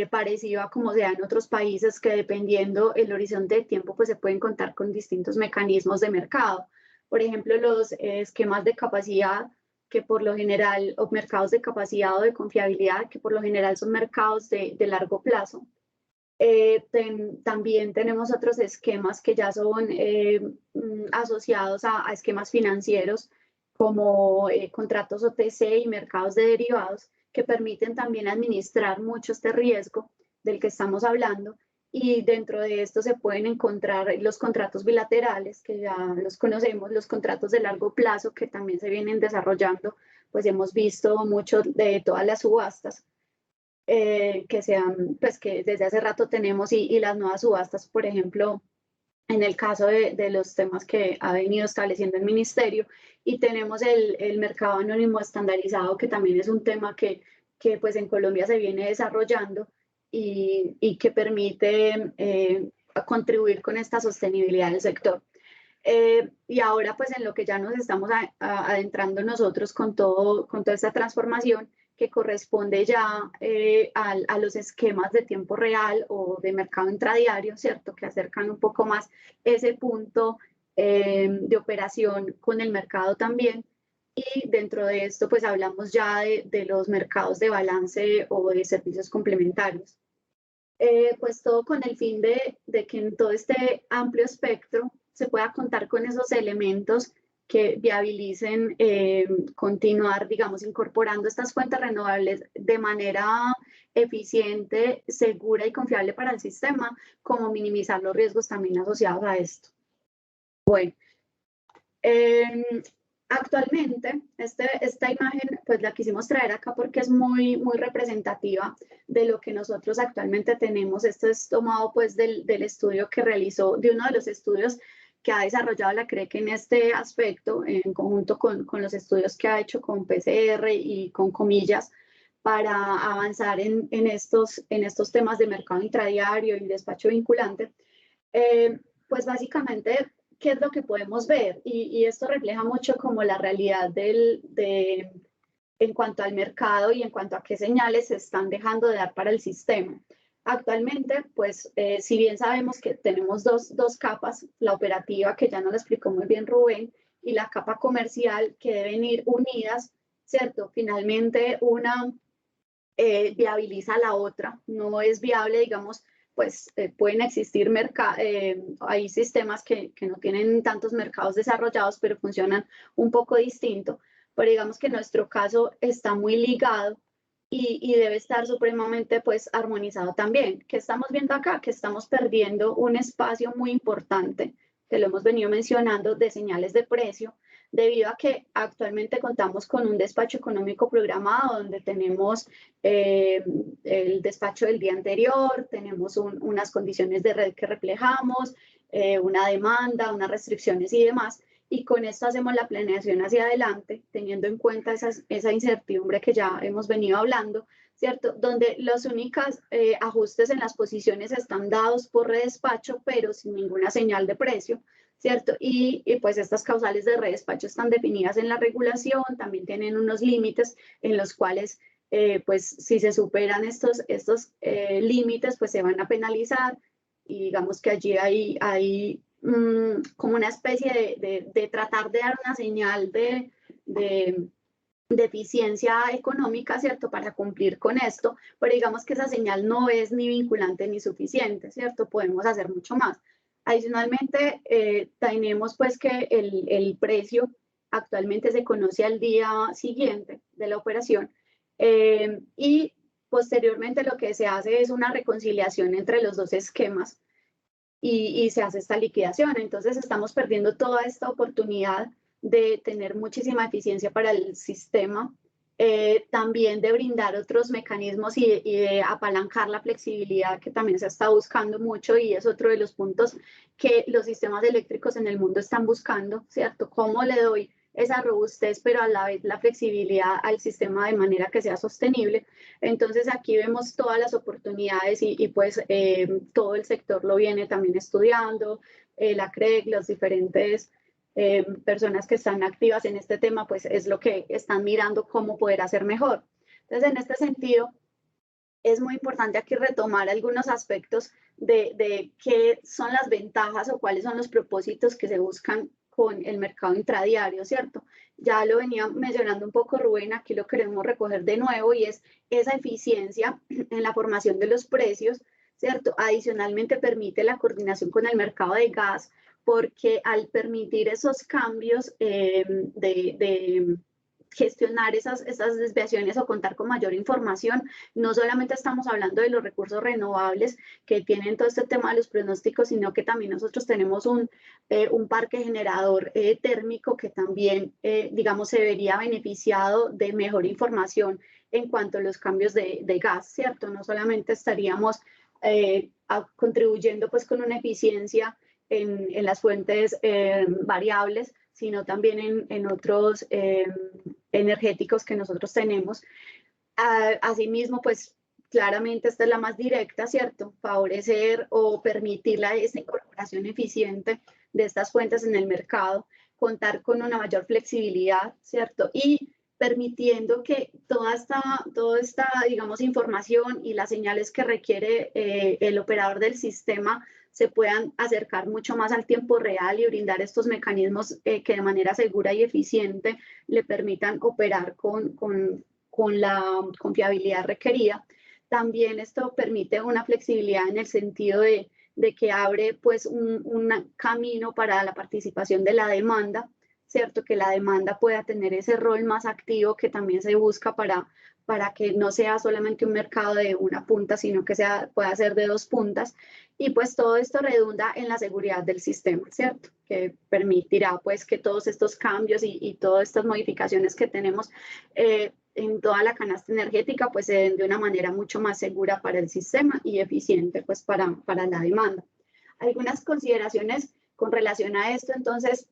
parecido a como se da en otros países, que dependiendo el horizonte de tiempo, pues se pueden contar con distintos mecanismos de mercado. Por ejemplo, los esquemas de capacidad, que por lo general, o mercados de capacidad o de confiabilidad, que por lo general son mercados de largo plazo. También tenemos otros esquemas que ya son asociados a esquemas financieros, como contratos OTC y mercados de derivados, que permiten también administrar mucho este riesgo del que estamos hablando. Y dentro de esto se pueden encontrar los contratos bilaterales, que ya los conocemos, los contratos de largo plazo, que también se vienen desarrollando, pues hemos visto mucho de todas las subastas que sean, pues que desde hace rato tenemos, y las nuevas subastas, por ejemplo, en el caso de los temas que ha venido estableciendo el ministerio. Y tenemos el mercado anónimo estandarizado, que también es un tema que pues en Colombia se viene desarrollando y que permite contribuir con esta sostenibilidad del sector. Y ahora pues en lo que ya nos estamos adentrando nosotros con toda esta transformación, que corresponde ya a los esquemas de tiempo real o de mercado intradiario, ¿cierto? Que acercan un poco más ese punto de operación con el mercado también. Y dentro de esto, pues hablamos ya de los mercados de balance o de servicios complementarios. Pues todo con el fin de que en todo este amplio espectro se pueda contar con esos elementos que viabilicen continuar, digamos, incorporando estas fuentes renovables de manera eficiente, segura y confiable para el sistema, como minimizar los riesgos también asociados a esto. Bueno, actualmente esta imagen pues la quisimos traer acá porque es muy representativa de lo que nosotros actualmente tenemos. Esto es tomado pues del estudio que realizó, de uno de los estudios que ha desarrollado la CREC en este aspecto, en conjunto con los estudios que ha hecho con PCR y con Comillas, para avanzar en estos temas de mercado intradiario y despacho vinculante. Pues básicamente, ¿qué es lo que podemos ver? Y esto refleja mucho como la realidad en cuanto al mercado y en cuanto a qué señales se están dejando de dar para el sistema. Actualmente, pues, si bien sabemos que tenemos dos capas, la operativa, que ya nos lo explicó muy bien Rubén, y la capa comercial, que deben ir unidas, ¿cierto? Finalmente, una viabiliza a la otra, no es viable, digamos, pues pueden existir hay sistemas que no tienen tantos mercados desarrollados, pero funcionan un poco distinto, pero digamos que en nuestro caso está muy ligado y debe estar supremamente pues armonizado también. ¿Qué estamos viendo acá? Que estamos perdiendo un espacio muy importante, que lo hemos venido mencionando, de señales de precio, debido a que actualmente contamos con un despacho económico programado donde tenemos el despacho del día anterior, tenemos unas condiciones de red que reflejamos, una demanda, unas restricciones y demás, y con esto hacemos la planeación hacia adelante, teniendo en cuenta esa incertidumbre que ya hemos venido hablando, ¿cierto? Donde los únicos ajustes en las posiciones están dados por redespacho, pero sin ninguna señal de precio, ¿cierto? Y pues estas causales de redespacho están definidas en la regulación, también tienen unos límites en los cuales, pues si se superan estos límites, pues se van a penalizar, y digamos que allí hay como una especie de tratar de dar una señal de eficiencia económica, ¿cierto? Para cumplir con esto, pero digamos que esa señal no es ni vinculante ni suficiente, ¿cierto? Podemos hacer mucho más. Adicionalmente, tenemos pues que el precio actualmente se conoce al día siguiente de la operación, y posteriormente lo que se hace es una reconciliación entre los dos esquemas y se hace esta liquidación. Entonces estamos perdiendo toda esta oportunidad de tener muchísima eficiencia para el sistema, también de brindar otros mecanismos y de apalancar la flexibilidad, que también se está buscando mucho, y es otro de los puntos que los sistemas eléctricos en el mundo están buscando, ¿cierto? ¿Cómo le doy esa robustez, pero a la vez la flexibilidad al sistema de manera que sea sostenible? Entonces aquí vemos todas las oportunidades y pues todo el sector lo viene también estudiando, la CREC, las diferentes personas que están activas en este tema, pues es lo que están mirando cómo poder hacer mejor. Entonces, en este sentido, es muy importante aquí retomar algunos aspectos de qué son las ventajas o cuáles son los propósitos que se buscan con el mercado intradiario, ¿cierto? Ya lo venía mencionando un poco Rubén, aquí lo queremos recoger de nuevo, y es esa eficiencia en la formación de los precios, ¿cierto? Adicionalmente permite la coordinación con el mercado de gas, porque al permitir esos cambios de gestionar esas desviaciones o contar con mayor información, no solamente estamos hablando de los recursos renovables que tienen todo este tema de los pronósticos, sino que también nosotros tenemos un parque generador térmico que también, digamos, se vería beneficiado de mejor información en cuanto a los cambios de gas, ¿cierto? No solamente estaríamos contribuyendo pues con una eficiencia en las fuentes variables, sino también en otros energéticos que nosotros tenemos. Asimismo, pues claramente esta es la más directa, ¿cierto? Favorecer o permitir esta incorporación eficiente de estas fuentes en el mercado, contar con una mayor flexibilidad, ¿cierto? Y permitiendo que toda esta, digamos, información y las señales que requiere el operador del sistema se puedan acercar mucho más al tiempo real y brindar estos mecanismos que de manera segura y eficiente le permitan operar con la confiabilidad requerida. También esto permite una flexibilidad en el sentido de que abre pues un camino para la participación de la demanda, ¿cierto? Que la demanda pueda tener ese rol más activo que también se busca para que no sea solamente un mercado de una punta, sino que pueda ser de dos puntas. Y pues todo esto redunda en la seguridad del sistema, ¿cierto? Que permitirá pues que todos estos cambios y todas estas modificaciones que tenemos en toda la canasta energética pues se den de una manera mucho más segura para el sistema y eficiente pues para la demanda. Algunas consideraciones con relación a esto, entonces,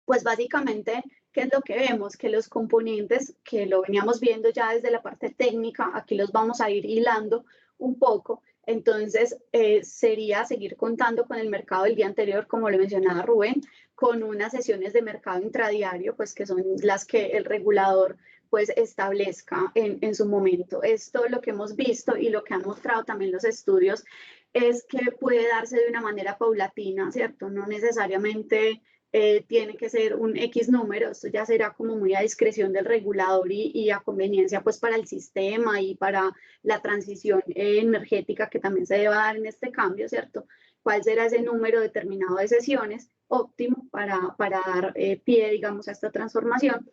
pues básicamente, ¿qué es lo que vemos? Que los componentes, que lo veníamos viendo ya desde la parte técnica, aquí los vamos a ir hilando un poco. Entonces, sería seguir contando con el mercado del día anterior, como lo mencionaba Rubén, con unas sesiones de mercado intradiario, pues que son las que el regulador pues establezca en su momento. Esto lo que hemos visto y lo que han mostrado también los estudios es que puede darse de una manera paulatina, ¿cierto? No necesariamente tiene que ser un X número, esto ya será como muy a discreción del regulador y a conveniencia pues para el sistema y para la transición energética que también se deba dar en este cambio, ¿cierto? ¿Cuál será ese número determinado de sesiones óptimo para dar pie, digamos, a esta transformación?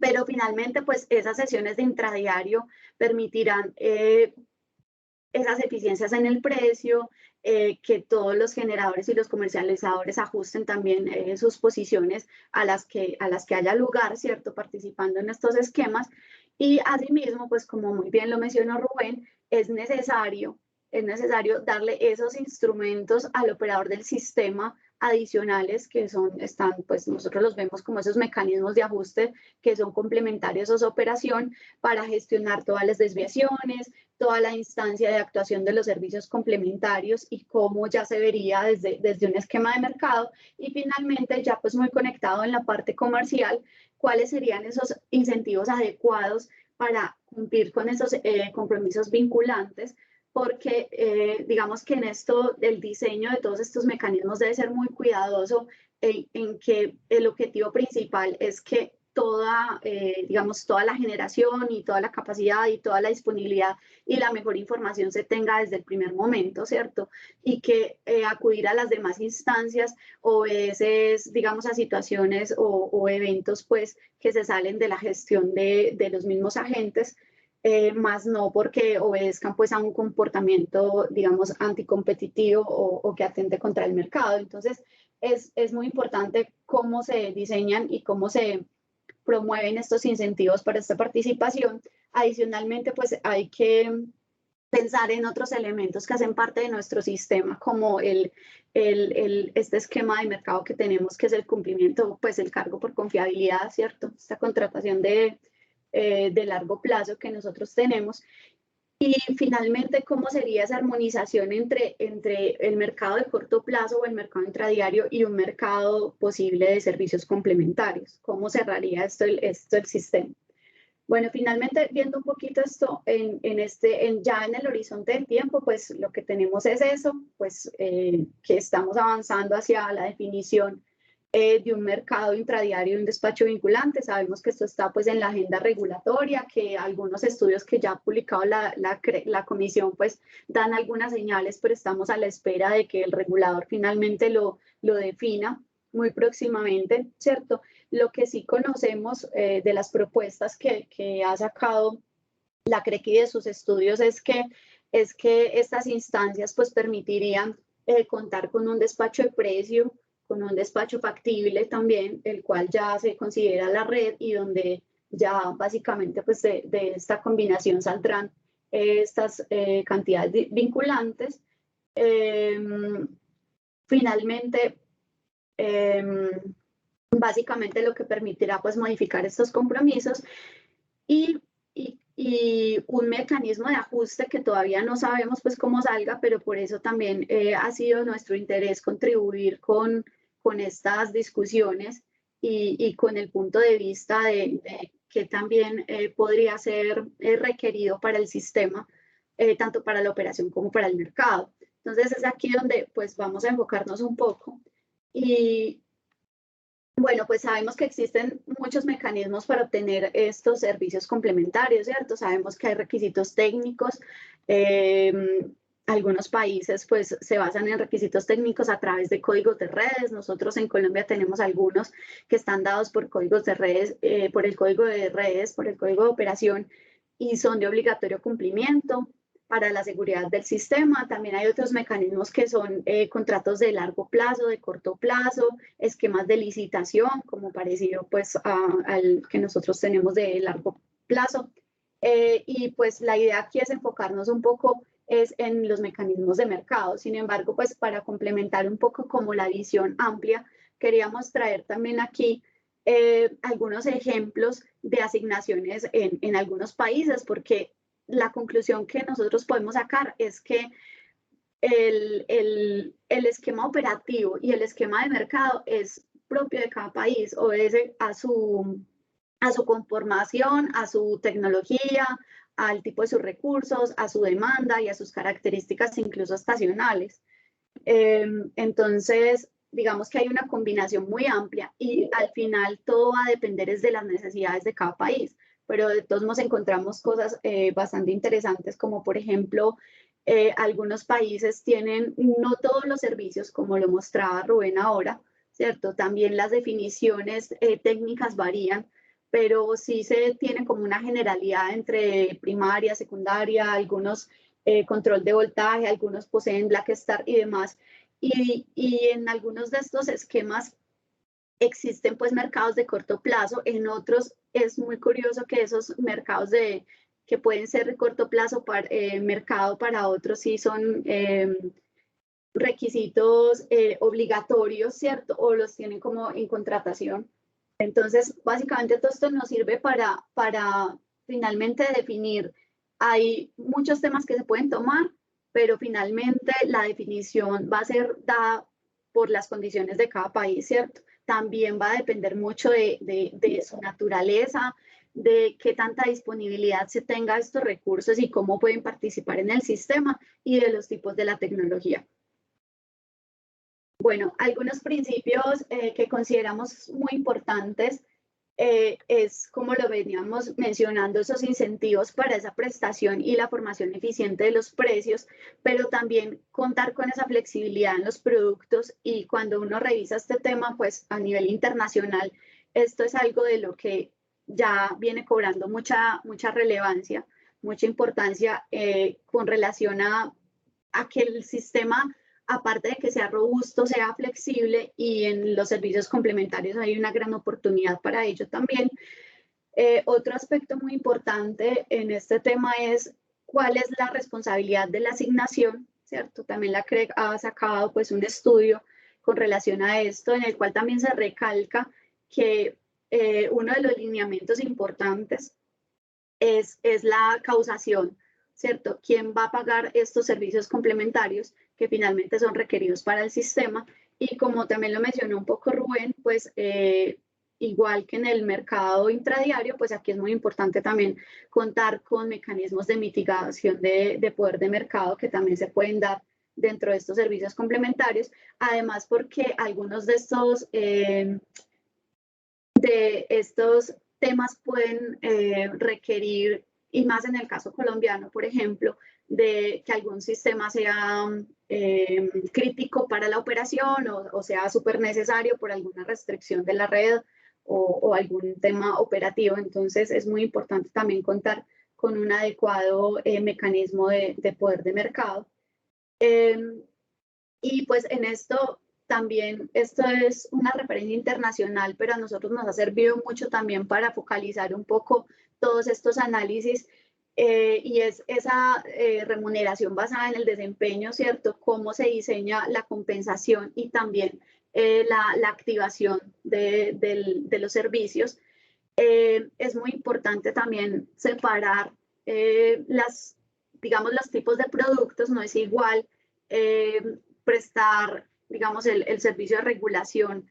Pero finalmente, pues esas sesiones de intradiario permitirán esas eficiencias en el precio, que todos los generadores y los comercializadores ajusten también sus posiciones a las que haya lugar, ¿cierto? Participando en estos esquemas. Y asimismo, pues como muy bien lo mencionó Rubén, es necesario darle esos instrumentos al operador del sistema adicionales que están, pues nosotros los vemos como esos mecanismos de ajuste que son complementarios a su operación para gestionar todas las desviaciones, toda la instancia de actuación de los servicios complementarios y cómo ya se vería desde un esquema de mercado. Y finalmente, ya pues muy conectado en la parte comercial, cuáles serían esos incentivos adecuados para cumplir con esos compromisos vinculantes, porque digamos que en esto del diseño de todos estos mecanismos debe ser muy cuidadoso en que el objetivo principal es que digamos, toda la generación y toda la capacidad y toda la disponibilidad y la mejor información se tenga desde el primer momento, ¿cierto? Y que acudir a las demás instancias obedeces, digamos, a situaciones o eventos, pues, que se salen de la gestión de los mismos agentes, más no porque obedezcan, pues, a un comportamiento, digamos, anticompetitivo o que atente contra el mercado. Entonces, es muy importante cómo se diseñan y cómo se promueven estos incentivos para esta participación. Adicionalmente, pues hay que pensar en otros elementos que hacen parte de nuestro sistema, como este esquema de mercado que tenemos, que es el cumplimiento, pues el cargo por confiabilidad, ¿cierto? Esta contratación de largo plazo que nosotros tenemos. Y finalmente, ¿cómo sería esa armonización entre el mercado de corto plazo o el mercado intradiario y un mercado posible de servicios complementarios? ¿Cómo cerraría esto el sistema? Bueno, finalmente, viendo un poquito esto ya en el horizonte del tiempo, pues lo que tenemos es eso, pues que estamos avanzando hacia la definición de un mercado intradiario y un despacho vinculante. Sabemos que esto está pues en la agenda regulatoria, que algunos estudios que ya ha publicado la comisión pues dan algunas señales, pero estamos a la espera de que el regulador finalmente lo defina muy próximamente, ¿cierto? Lo que sí conocemos de las propuestas que ha sacado la CRECI de sus estudios es que estas instancias pues permitirían contar con un despacho de precio, con un despacho factible también, el cual ya se considera la red y donde ya básicamente pues de esta combinación saldrán estas cantidades vinculantes. Finalmente, básicamente lo que permitirá pues modificar estos compromisos y un mecanismo de ajuste que todavía no sabemos pues cómo salga, pero por eso también ha sido nuestro interés contribuir con estas discusiones y con el punto de vista de que también podría ser requerido para el sistema, tanto para la operación como para el mercado. Entonces es aquí donde pues vamos a enfocarnos un poco. Y bueno, pues sabemos que existen muchos mecanismos para obtener estos servicios complementarios, ¿cierto? Sabemos que hay requisitos técnicos, algunos países pues se basan en requisitos técnicos a través de códigos de redes. Nosotros en Colombia tenemos algunos que están dados por códigos de redes, por el código de redes, por el código de operación, y son de obligatorio cumplimiento para la seguridad del sistema. También hay otros mecanismos que son contratos de largo plazo, de corto plazo, esquemas de licitación, como parecido pues al que nosotros tenemos de largo plazo. Y pues la idea aquí es enfocarnos un poco es en los mecanismos de mercado. Sin embargo, pues para complementar un poco como la visión amplia, queríamos traer también aquí algunos ejemplos de asignaciones en algunos países, porque la conclusión que nosotros podemos sacar es que el esquema operativo y el esquema de mercado es propio de cada país, obedece a su conformación, a su tecnología, al tipo de sus recursos, a su demanda y a sus características incluso estacionales. Entonces, digamos que hay una combinación muy amplia y al final todo va a depender es de las necesidades de cada país, pero de todos modos encontramos cosas bastante interesantes, como por ejemplo, algunos países tienen no todos los servicios, como lo mostraba Rubén ahora, ¿cierto? También las definiciones técnicas varían, pero sí se tiene como una generalidad entre primaria, secundaria, algunos control de voltaje, algunos poseen Blackstar y demás. Y en algunos de estos esquemas existen pues mercados de corto plazo, en otros es muy curioso que esos mercados que pueden ser de corto plazo, mercado para otros sí son requisitos obligatorios, ¿cierto? O los tienen como en contratación. Entonces, básicamente todo esto nos sirve para finalmente definir. Hay muchos temas que se pueden tomar, pero finalmente la definición va a ser dada por las condiciones de cada país, ¿cierto? También va a depender mucho de su naturaleza, de qué tanta disponibilidad se tenga de estos recursos y cómo pueden participar en el sistema y de los tipos de la tecnología. Bueno, algunos principios que consideramos muy importantes es, como lo veníamos mencionando, esos incentivos para esa prestación y la formación eficiente de los precios, pero también contar con esa flexibilidad en los productos. Y cuando uno revisa este tema, pues a nivel internacional, esto es algo de lo que ya viene cobrando mucha relevancia, mucha importancia con relación a que el sistema, aparte de que sea robusto, sea flexible, y en los servicios complementarios hay una gran oportunidad para ello también. Otro aspecto muy importante en este tema es cuál es la responsabilidad de la asignación, ¿cierto? También la CREC ha sacado pues un estudio con relación a esto, en el cual también se recalca que uno de los lineamientos importantes es la causación, ¿cierto? ¿Quién va a pagar estos servicios complementarios que finalmente son requeridos para el sistema? Y como también lo mencionó un poco Rubén, pues igual que en el mercado intradiario, pues aquí es muy importante también contar con mecanismos de mitigación de poder de mercado que también se pueden dar dentro de estos servicios complementarios. Además, porque algunos de estos temas pueden requerir, y más en el caso colombiano, por ejemplo, de que algún sistema sea crítico para la operación o sea súper necesario por alguna restricción de la red o algún tema operativo. Entonces es muy importante también contar con un adecuado mecanismo de poder de mercado. Y pues en esto también, esto es una referencia internacional, pero a nosotros nos ha servido mucho también para focalizar un poco todos estos análisis y es esa remuneración basada en el desempeño, ¿cierto? Cómo se diseña la compensación y también la activación de los servicios. Es muy importante también separar digamos, los tipos de productos. No es igual prestar, digamos, el servicio de regulación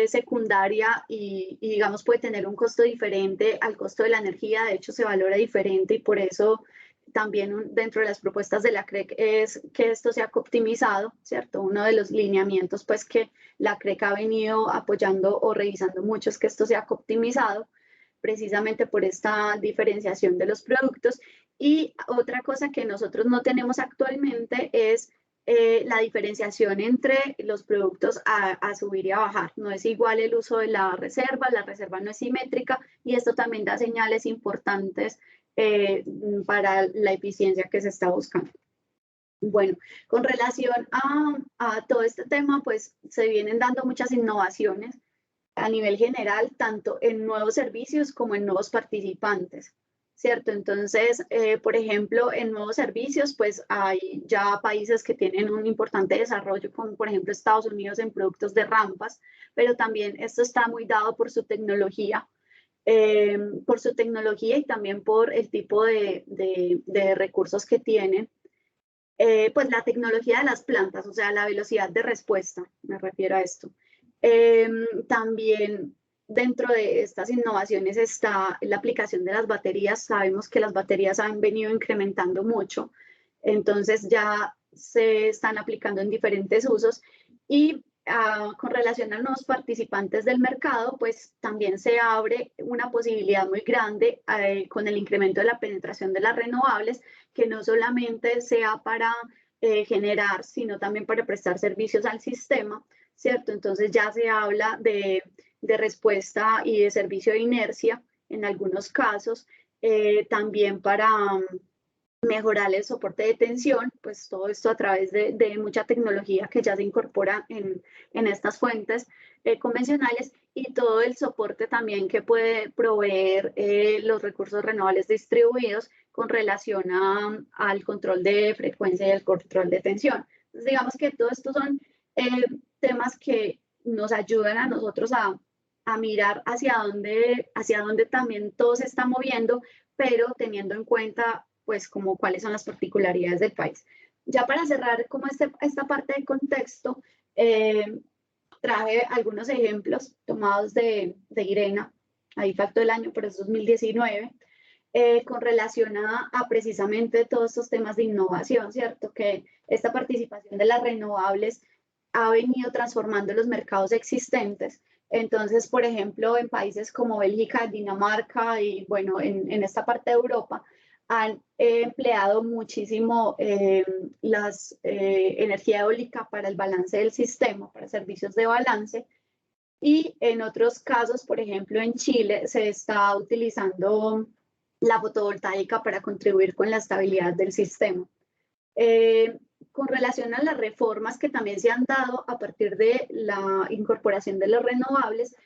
secundaria y, digamos, puede tener un costo diferente al costo de la energía. De hecho, se valora diferente y por eso también dentro de las propuestas de la CREC es que esto sea optimizado, ¿cierto? Uno de los lineamientos, pues, que la CREC ha venido apoyando o revisando mucho es que esto sea optimizado, precisamente por esta diferenciación de los productos. Y otra cosa que nosotros no tenemos actualmente es la diferenciación entre los productos a subir y a bajar. No es igual el uso de la reserva no es simétrica y esto también da señales importantes para la eficiencia que se está buscando. Bueno, con relación a todo este tema, pues se vienen dando muchas innovaciones a nivel general, tanto en nuevos servicios como en nuevos participantes, ¿cierto? Entonces, por ejemplo, en nuevos servicios, pues hay ya países que tienen un importante desarrollo, como por ejemplo Estados Unidos en productos de rampas, pero también esto está muy dado por su tecnología y también por el tipo de recursos que tienen. Pues la tecnología de las plantas, o sea, la velocidad de respuesta, me refiero a esto. También dentro de estas innovaciones está la aplicación de las baterías. Sabemos que las baterías han venido incrementando mucho, entonces ya se están aplicando en diferentes usos y con relación a nuevos participantes del mercado, pues también se abre una posibilidad muy grande con el incremento de la penetración de las renovables, que no solamente sea para generar, sino también para prestar servicios al sistema, ¿cierto? Entonces ya se habla de respuesta y de servicio de inercia en algunos casos, también para mejorar el soporte de tensión, pues todo esto a través de mucha tecnología que ya se incorpora en estas fuentes convencionales y todo el soporte también que puede proveer los recursos renovables distribuidos con relación al control de frecuencia y el control de tensión. Entonces, digamos que todo esto son temas que nos ayudan a nosotros a mirar hacia dónde también todo se está moviendo, pero teniendo en cuenta pues como cuáles son las particularidades del país. Ya para cerrar como esta parte de contexto, traje algunos ejemplos tomados de IRENA, ahí faltó el año, pero es 2019, con relación a precisamente todos estos temas de innovación, ¿cierto? Que esta participación de las renovables ha venido transformando los mercados existentes. Entonces, por ejemplo, en países como Bélgica, Dinamarca y bueno, en esta parte de Europa, han empleado muchísimo la energía eólica para el balance del sistema, para servicios de balance. Y en otros casos, por ejemplo, en Chile se está utilizando la fotovoltaica para contribuir con la estabilidad del sistema. Con relación a las reformas que también se han dado a partir de la incorporación de los renovables,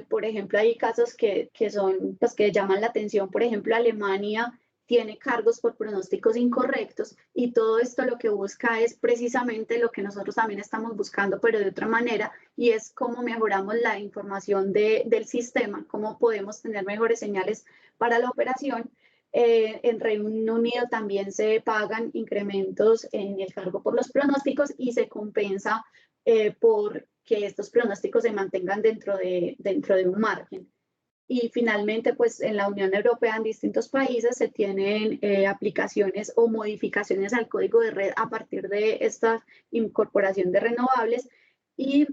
por ejemplo, hay casos que son, pues, que llaman la atención. Por ejemplo, Alemania tiene cargos por pronósticos incorrectos y todo esto lo que busca es precisamente lo que nosotros también estamos buscando, pero de otra manera, y es cómo mejoramos la información del sistema, cómo podemos tener mejores señales para la operación. En Reino Unido también se pagan incrementos en el cargo por los pronósticos y se compensa por que estos pronósticos se mantengan dentro de un margen. Y finalmente, pues en la Unión Europea, en distintos países, se tienen aplicaciones o modificaciones al código de red a partir de esta incorporación de renovables y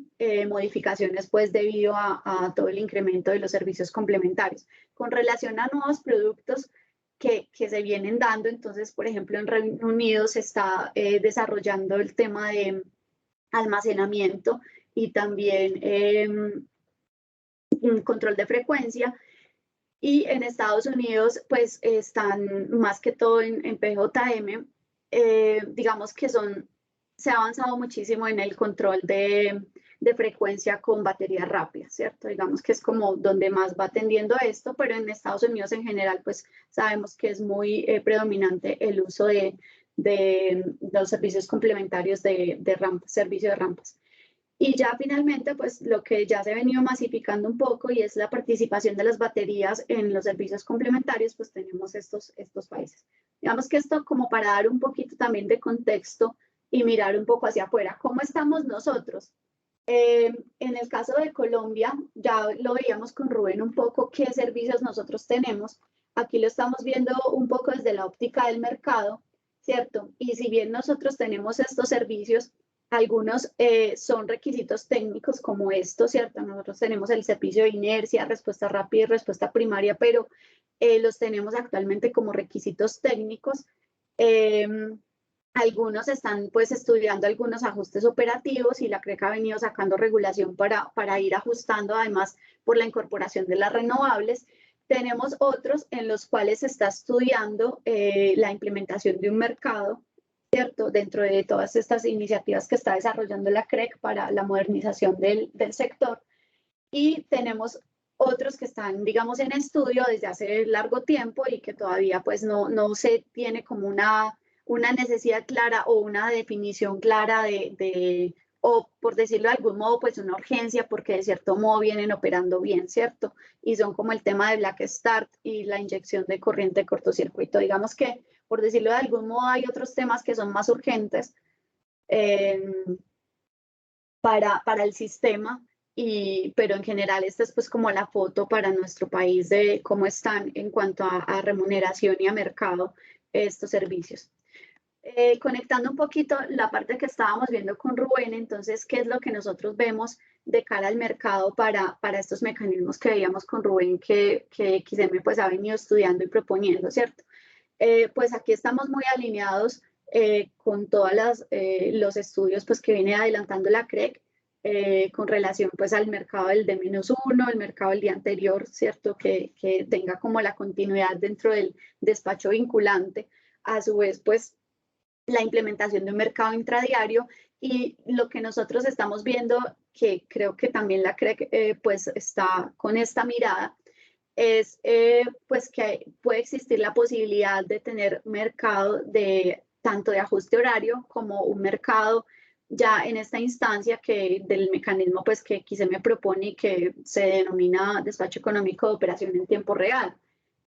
modificaciones pues debido a todo el incremento de los servicios complementarios. Con relación a nuevos productos que se vienen dando, entonces, por ejemplo, en Reino Unido se está desarrollando el tema de almacenamiento y también control de frecuencia, y en Estados Unidos pues están más que todo en PJM, digamos que se ha avanzado muchísimo en el control de frecuencia con baterías rápidas, ¿cierto? Digamos que es como donde más va tendiendo esto, pero en Estados Unidos en general pues sabemos que es muy predominante el uso de los servicios complementarios de rampas, servicio de rampas. Y ya finalmente, pues lo que ya se ha venido masificando un poco y es la participación de las baterías en los servicios complementarios, pues tenemos estos países. Digamos que esto como para dar un poquito también de contexto y mirar un poco hacia afuera. ¿Cómo estamos nosotros? En el caso de Colombia, ya lo veíamos con Rubén un poco qué servicios nosotros tenemos. Aquí lo estamos viendo un poco desde la óptica del mercado, ¿cierto? Y si bien nosotros tenemos estos servicios, algunos son requisitos técnicos como estos, ¿cierto? Nosotros tenemos el servicio de inercia, respuesta rápida y respuesta primaria, pero los tenemos actualmente como requisitos técnicos. Algunos están pues estudiando algunos ajustes operativos y la CREC ha venido sacando regulación para ir ajustando, además por la incorporación de las renovables. Tenemos otros en los cuales se está estudiando la implementación de un mercado, ¿cierto? Dentro de todas estas iniciativas que está desarrollando la CREC para la modernización del sector. Y tenemos otros que están, digamos, en estudio desde hace largo tiempo y que todavía pues no se tiene como una necesidad clara o una definición clara o por decirlo de algún modo, pues una urgencia porque de cierto modo vienen operando bien, ¿cierto? Y son como el tema de Black Start y la inyección de corriente de cortocircuito. Digamos que, por decirlo de algún modo, hay otros temas que son más urgentes para el sistema, pero en general esta es pues como la foto para nuestro país de cómo están en cuanto a remuneración y a mercado estos servicios. Conectando un poquito la parte que estábamos viendo con Rubén, entonces, ¿qué es lo que nosotros vemos de cara al mercado para estos mecanismos que veíamos con Rubén que XM pues ha venido estudiando y proponiendo, ¿cierto? Pues aquí estamos muy alineados con todos los estudios pues que viene adelantando la CREC con relación pues al mercado del D-1, el mercado del día anterior, ¿cierto? Que tenga como la continuidad dentro del despacho vinculante. A su vez, pues, la implementación de un mercado intradiario y lo que nosotros estamos viendo, que creo que también la CREC pues está con esta mirada, es pues que puede existir la posibilidad de tener mercado tanto de ajuste horario como un mercado ya en esta instancia del mecanismo pues que XM propone y que se denomina despacho económico de operación en tiempo real.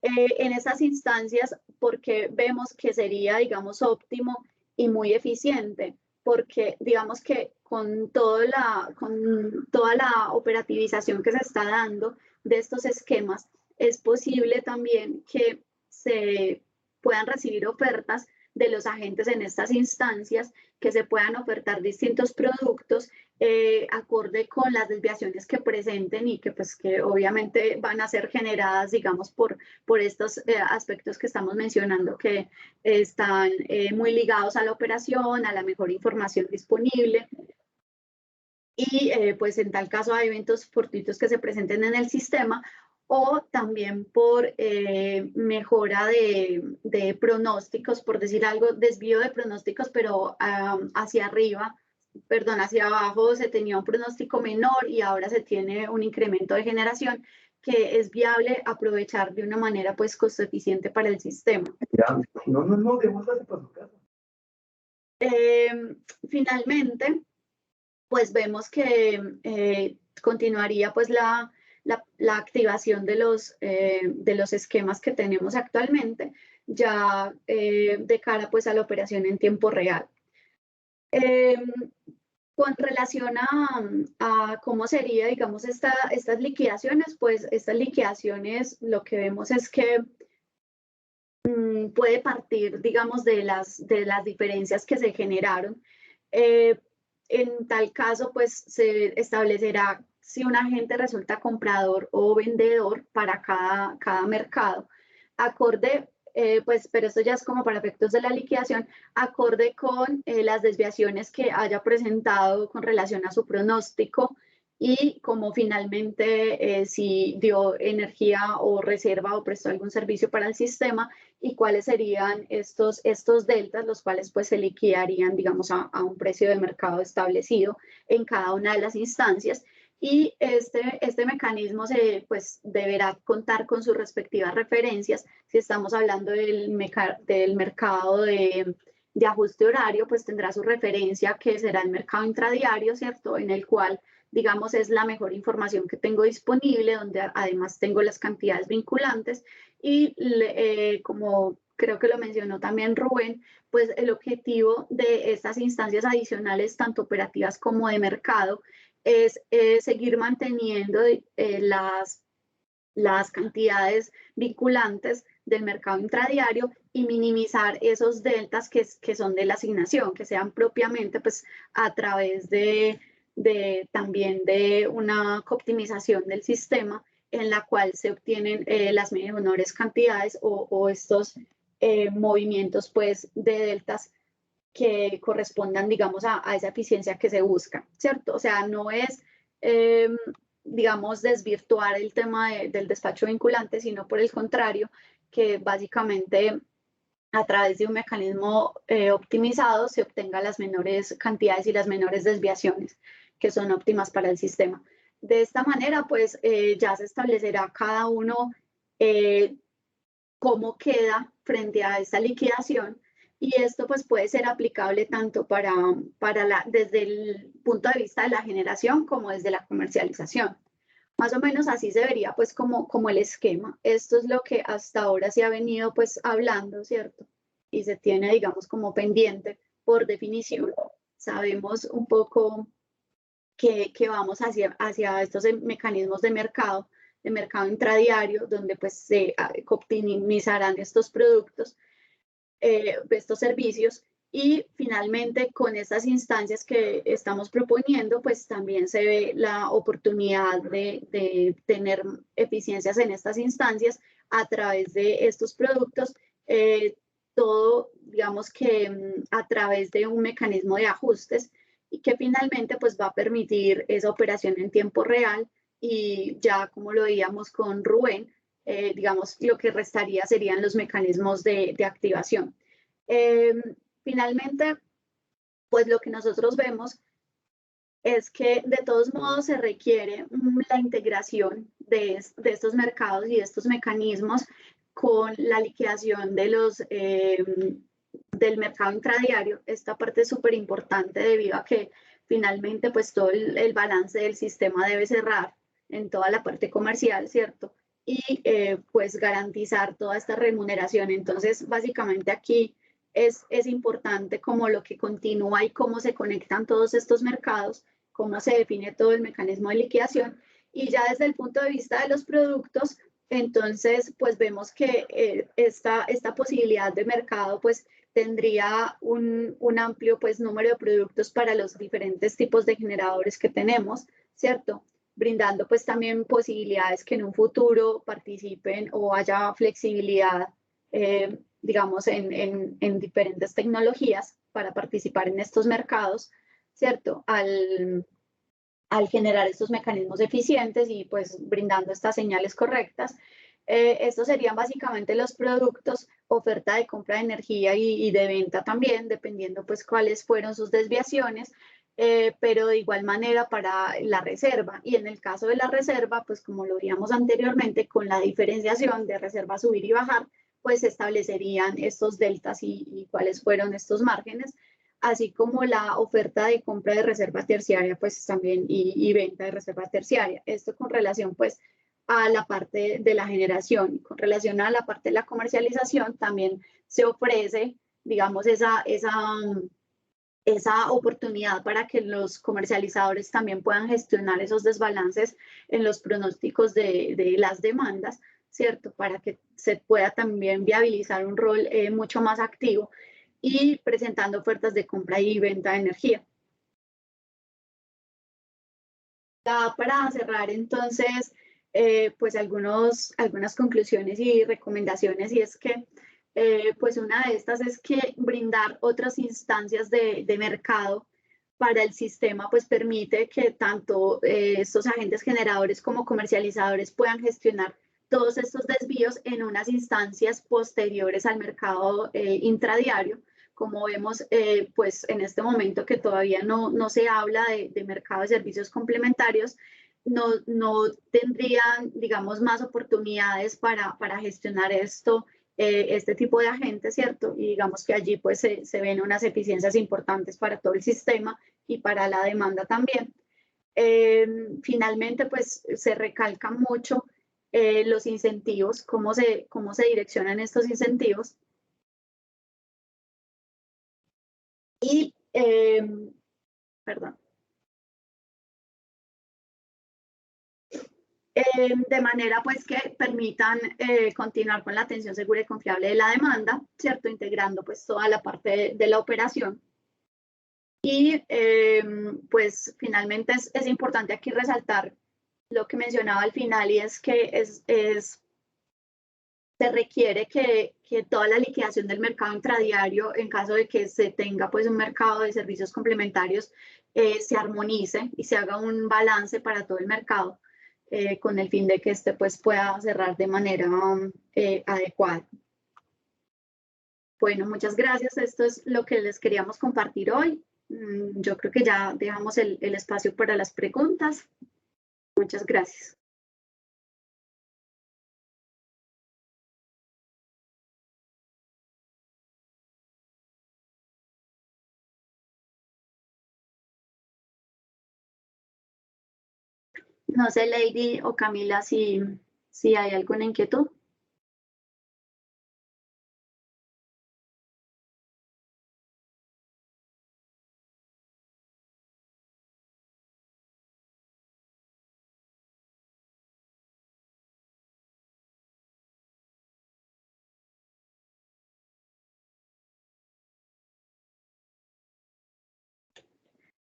En esas instancias, porque vemos que sería, digamos, óptimo y muy eficiente, porque digamos que con toda la operativización que se está dando de estos esquemas, es posible también que se puedan recibir ofertas de los agentes en estas instancias, que se puedan ofertar distintos productos acorde con las desviaciones que presenten y que pues que obviamente van a ser generadas, digamos, por estos aspectos que estamos mencionando que están muy ligados a la operación, a la mejor información disponible. Y pues en tal caso hay eventos fortuitos que se presenten en el sistema o también por mejora de pronósticos, por decir algo, desvío de pronósticos, pero hacia arriba, perdón, hacia abajo se tenía un pronóstico menor y ahora se tiene un incremento de generación que es viable aprovechar de una manera pues costo eficiente para el sistema. No, devuélvase para su casa. Finalmente, pues vemos que continuaría pues la activación de los esquemas que tenemos actualmente, ya de cara pues a la operación en tiempo real. Con relación a cómo sería, digamos, estas liquidaciones, pues estas liquidaciones lo que vemos es que puede partir, digamos, de las diferencias que se generaron. En tal caso, pues se establecerá si un agente resulta comprador o vendedor para cada mercado, acorde, pues, pero esto ya es como para efectos de la liquidación, acorde con las desviaciones que haya presentado con relación a su pronóstico y como finalmente si dio energía o reserva o prestó algún servicio para el sistema y cuáles serían estos deltas, los cuales pues se liquidarían, digamos, a un precio de mercado establecido en cada una de las instancias. Y este mecanismo pues, deberá contar con sus respectivas referencias. Si estamos hablando del mercado de ajuste horario, pues tendrá su referencia que será el mercado intradiario, ¿cierto? En el cual, digamos, es la mejor información que tengo disponible, donde además tengo las cantidades vinculantes y como creo que lo mencionó también Rubén, pues el objetivo de estas instancias adicionales, tanto operativas como de mercado, es seguir manteniendo las cantidades vinculantes del mercado intradiario y minimizar esos deltas que son de la asignación, que sean propiamente pues a través también de una optimización del sistema en la cual se obtienen las menores cantidades o estos movimientos pues de deltas que correspondan, digamos, a esa eficiencia que se busca, ¿cierto? O sea, no es, digamos, desvirtuar el tema del despacho vinculante, sino por el contrario, que básicamente a través de un mecanismo optimizado se obtenga las menores cantidades y las menores desviaciones que son óptimas para el sistema. De esta manera, pues ya se establecerá cada uno cómo queda frente a esta liquidación, y esto pues puede ser aplicable tanto desde el punto de vista de la generación como desde la comercialización. Más o menos así se vería pues como el esquema. Esto es lo que hasta ahora se ha venido pues hablando, ¿cierto? Y se tiene, digamos, como pendiente por definición. Sabemos un poco que vamos hacia estos mecanismos de mercado intradiario, donde pues se optimizarán estos productos, estos servicios, y finalmente con estas instancias que estamos proponiendo, pues también se ve la oportunidad de tener eficiencias en estas instancias a través de estos productos, todo, digamos que a través de un mecanismo de ajustes, y que finalmente pues va a permitir esa operación en tiempo real, y ya como lo veíamos con Rubén, digamos, lo que restaría serían los mecanismos de activación. Finalmente, pues lo que nosotros vemos es que de todos modos se requiere la integración de estos mercados y de estos mecanismos con la liquidación de del mercado intradiario. Esta parte es súper importante debido a que finalmente pues todo el balance del sistema debe cerrar en toda la parte comercial, ¿cierto? Y pues garantizar toda esta remuneración. Entonces, básicamente aquí es importante como lo que continúa y cómo se conectan todos estos mercados, cómo se define todo el mecanismo de liquidación. Y ya desde el punto de vista de los productos, entonces pues vemos que esta posibilidad de mercado pues tendría un amplio pues número de productos para los diferentes tipos de generadores que tenemos, ¿cierto? Brindando pues también posibilidades que en un futuro participen o haya flexibilidad, digamos, en diferentes tecnologías para participar en estos mercados, ¿cierto? Al generar estos mecanismos eficientes y pues brindando estas señales correctas. Estos serían básicamente los productos, oferta de compra de energía y de venta también, dependiendo pues cuáles fueron sus desviaciones, pero de igual manera para la reserva. Y en el caso de la reserva, pues como lo veíamos anteriormente, con la diferenciación de reserva subir y bajar, pues se establecerían estos deltas y cuáles fueron estos márgenes, así como la oferta de compra de reserva terciaria, pues también, y venta de reserva terciaria. Esto con relación pues a la parte de la generación. Con relación a la parte de la comercialización, también se ofrece, digamos, esa oportunidad para que los comercializadores también puedan gestionar esos desbalances en los pronósticos de las demandas, ¿cierto? Para que se pueda también viabilizar un rol mucho más activo y presentando ofertas de compra y venta de energía. Ya para cerrar, entonces, pues algunas conclusiones y recomendaciones, y es que pues una de estas es que brindar otras instancias de mercado para el sistema pues permite que tanto estos agentes generadores como comercializadores puedan gestionar todos estos desvíos en unas instancias posteriores al mercado intradiario. Como vemos, pues en este momento que todavía no se habla de mercado de servicios complementarios, no tendrían, digamos, más oportunidades para gestionar esto, este tipo de agentes, ¿cierto? Y digamos que allí pues se ven unas eficiencias importantes para todo el sistema y para la demanda también. Finalmente, pues se recalcan mucho los incentivos, cómo se direccionan estos incentivos. Y, perdón. De manera pues que permitan continuar con la atención segura y confiable de la demanda, ¿cierto? Integrando pues toda la parte de la operación. Y pues finalmente es importante aquí resaltar lo que mencionaba al final, y es que se requiere que toda la liquidación del mercado intradiario, en caso de que se tenga pues un mercado de servicios complementarios, se armonice y se haga un balance para todo el mercado, con el fin de que este pues pueda cerrar de manera adecuada. Bueno, muchas gracias. Esto es lo que les queríamos compartir hoy. Yo creo que ya dejamos el espacio para las preguntas. Muchas gracias. No sé, Lady o Camila, si hay alguna inquietud.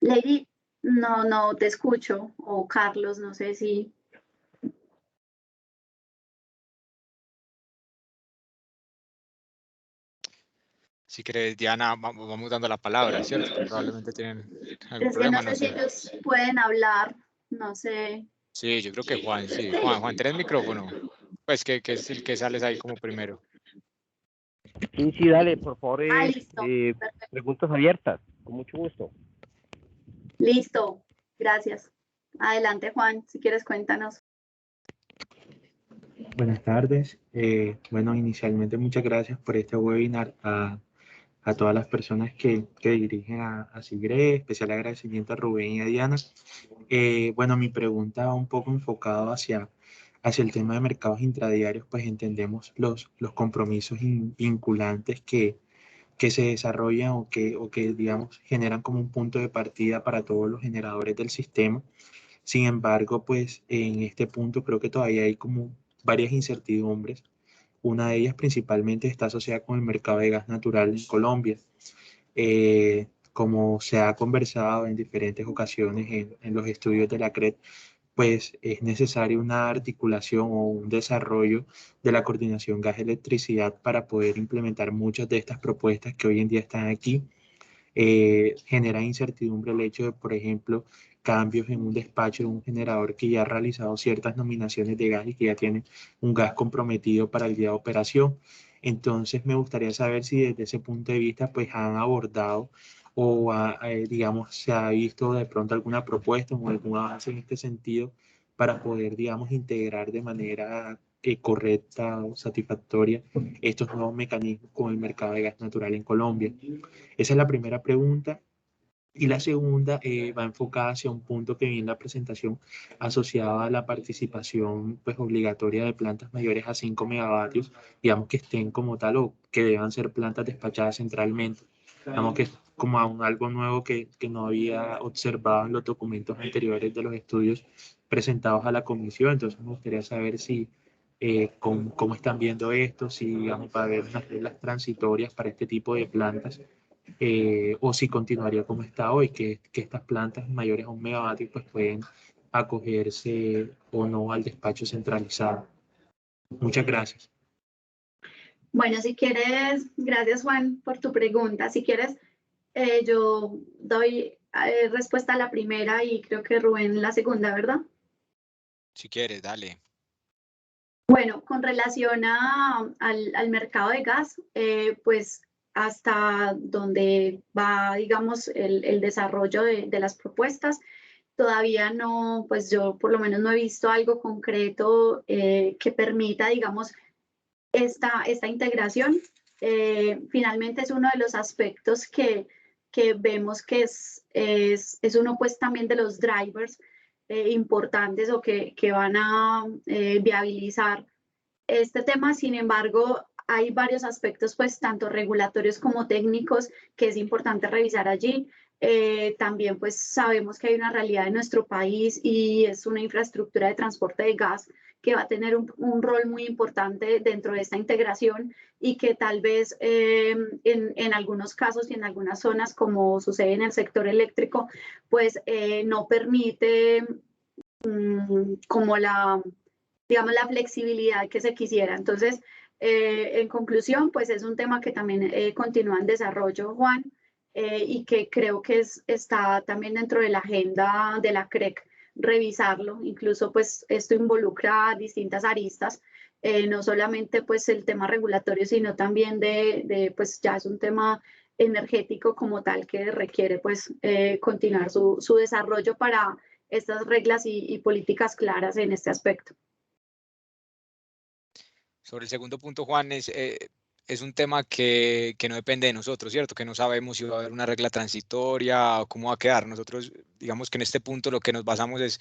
Lady, no te escucho. O Carlos, no sé si... Si querés, Diana, vamos dando la palabra, ¿cierto? Probablemente tienen algún Es que problema, no sé no si sé. ellos pueden hablar, no sé. Sí, yo creo que Juan, sí. Juan, ¿tenés micrófono? Pues que es el que sales ahí como primero. Sí, dale, por favor, Listo. Perfecto. preguntas abiertas, con mucho gusto. Listo, gracias. Adelante, Juan, si quieres cuéntanos. Buenas tardes. Bueno, inicialmente muchas gracias por este webinar a todas las personas que dirigen a SIGRE, especial agradecimiento a Rubén y a Diana. Bueno, mi pregunta va un poco enfocado hacia el tema de mercados intradiarios, pues entendemos los compromisos vinculantes que se desarrollan o que, digamos, generan como un punto de partida para todos los generadores del sistema. Sin embargo, pues en este punto creo que todavía hay como varias incertidumbres. Una de ellas principalmente está asociada con el mercado de gas natural en Colombia. Como se ha conversado en diferentes ocasiones en los estudios de la CRED, pues es necesaria una articulación o un desarrollo de la coordinación gas-electricidad para poder implementar muchas de estas propuestas que hoy en día están aquí. Genera incertidumbre el hecho de, por ejemplo, cambios en un despacho de un generador que ya ha realizado ciertas nominaciones de gas y que ya tiene un gas comprometido para el día de operación. Entonces me gustaría saber si desde ese punto de vista pues han abordado o digamos se ha visto de pronto alguna propuesta o algún avance en este sentido para poder, digamos, integrar de manera correcta o satisfactoria estos nuevos mecanismos con el mercado de gas natural en Colombia. Esa es la primera pregunta. Y la segunda va enfocada hacia un punto que vi en la presentación asociado a la participación pues, obligatoria de plantas mayores a 5 megavatios, digamos que estén como tal o que deban ser plantas despachadas centralmente. Digamos que es como algo nuevo que no había observado en los documentos anteriores de los estudios presentados a la comisión. Entonces me gustaría saber si cómo están viendo esto, si digamos, va a haber unas reglas transitorias para este tipo de plantas o si continuaría como está hoy, que estas plantas mayores a 1 megavatio pues pueden acogerse o no al despacho centralizado. Muchas gracias. Bueno, si quieres, gracias Juan por tu pregunta. Si quieres, yo doy respuesta a la primera y creo que Rubén la segunda, ¿verdad? Si quieres, dale. Bueno, con relación al mercado de gas, pues hasta donde va, digamos, el desarrollo de las propuestas, todavía no, pues yo por lo menos no he visto algo concreto que permita, digamos, esta integración. Finalmente es uno de los aspectos que vemos que es uno pues también de los drivers importantes o que van a viabilizar este tema. Sin embargo, hay varios aspectos, pues, tanto regulatorios como técnicos, que es importante revisar allí. También, pues, sabemos que hay una realidad en nuestro país y es una infraestructura de transporte de gas que va a tener un rol muy importante dentro de esta integración y que tal vez en algunos casos y en algunas zonas, como sucede en el sector eléctrico, pues no permite como digamos, la flexibilidad que se quisiera. Entonces, en conclusión, pues es un tema que también continúa en desarrollo, Juan, y que creo que está también dentro de la agenda de la CREC revisarlo. Incluso pues esto involucra distintas aristas, no solamente pues el tema regulatorio, sino también pues ya es un tema energético como tal que requiere pues continuar su desarrollo para estas reglas y políticas claras en este aspecto. Sobre el segundo punto, Juan, es un tema que no depende de nosotros, ¿cierto? Que no sabemos si va a haber una regla transitoria o cómo va a quedar. Nosotros, digamos que en este punto lo que nos basamos es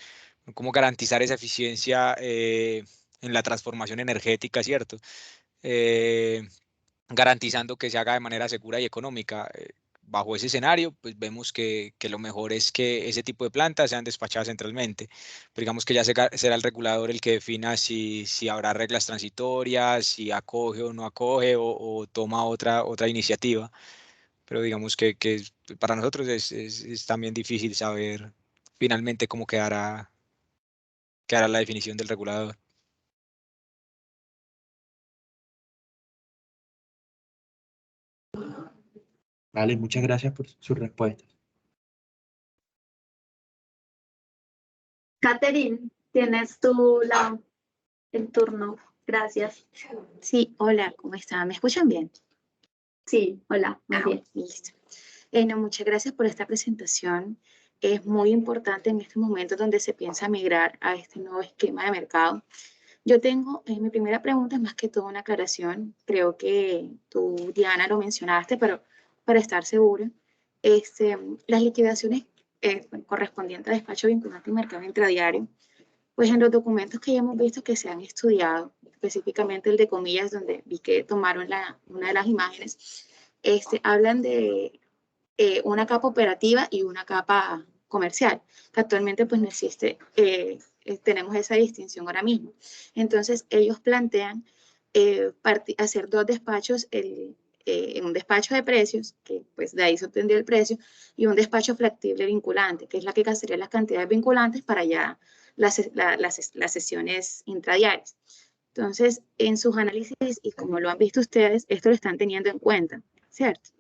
cómo garantizar esa eficiencia en la transformación energética, ¿cierto? Garantizando que se haga de manera segura y económica. Bajo ese escenario, pues vemos que lo mejor es que ese tipo de plantas sean despachadas centralmente. Pero digamos que ya será el regulador el que defina si habrá reglas transitorias, si acoge o no acoge o toma otra iniciativa. Pero digamos que para nosotros es también difícil saber finalmente cómo quedará la definición del regulador. Vale, muchas gracias por sus respuestas. Catherine, tienes el turno. Gracias. Sí, hola, ¿cómo están? ¿Me escuchan bien? Sí, hola, muy bien. Listo. No, muchas gracias por esta presentación. Es muy importante en este momento donde se piensa migrar a este nuevo esquema de mercado. Yo tengo, mi primera pregunta es más que todo una aclaración. Creo que tú, Diana, lo mencionaste, pero para estar segura, las liquidaciones correspondientes a despacho vinculante y mercado intradiario, pues en los documentos que ya hemos visto que se han estudiado, específicamente el de comillas, donde vi que tomaron una de las imágenes, hablan de una capa operativa y una capa comercial, que actualmente pues no existe, tenemos esa distinción ahora mismo. Entonces ellos plantean hacer dos despachos, un despacho de precios, que pues de ahí se obtendría el precio, y un despacho flexible vinculante, que es la que gastaría las cantidades vinculantes para ya las sesiones intradiarias. Entonces, en sus análisis, y como lo han visto ustedes, esto lo están teniendo en cuenta, ¿cierto?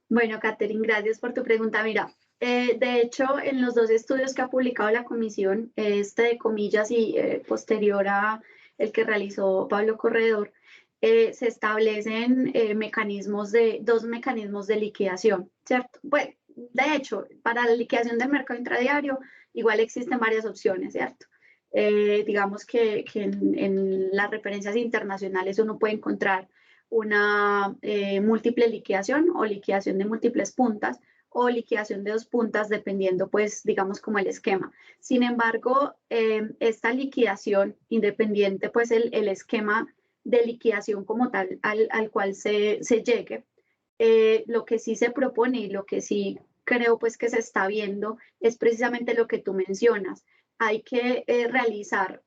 Bueno, Catherine, gracias por tu pregunta. Mira, de hecho, en los dos estudios que ha publicado la comisión, este de comillas y posterior a el que realizó Pablo Corredor, se establecen dos mecanismos de liquidación, ¿cierto? Bueno, de hecho, para la liquidación del mercado intradiario, igual existen varias opciones, ¿cierto? Digamos que en las referencias internacionales uno puede encontrar una múltiple liquidación o liquidación de múltiples puntas o liquidación de dos puntas, dependiendo, pues, digamos, como el esquema. Sin embargo, esta liquidación independiente, pues, el esquema de liquidación como tal al cual se llegue, lo que sí se propone y lo que sí creo, pues, que se está viendo es precisamente lo que tú mencionas. Hay que realizar,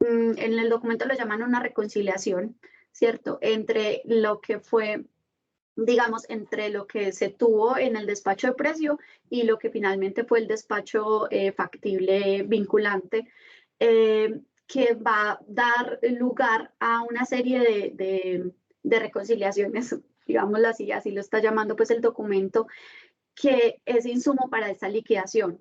en el documento lo llaman una reconciliación, ¿cierto? Entre lo que fue, digamos, entre lo que se tuvo en el despacho de precio y lo que finalmente fue el despacho factible vinculante, que va a dar lugar a una serie de reconciliaciones, digámoslo así, así lo está llamando pues el documento, que es insumo para esta liquidación.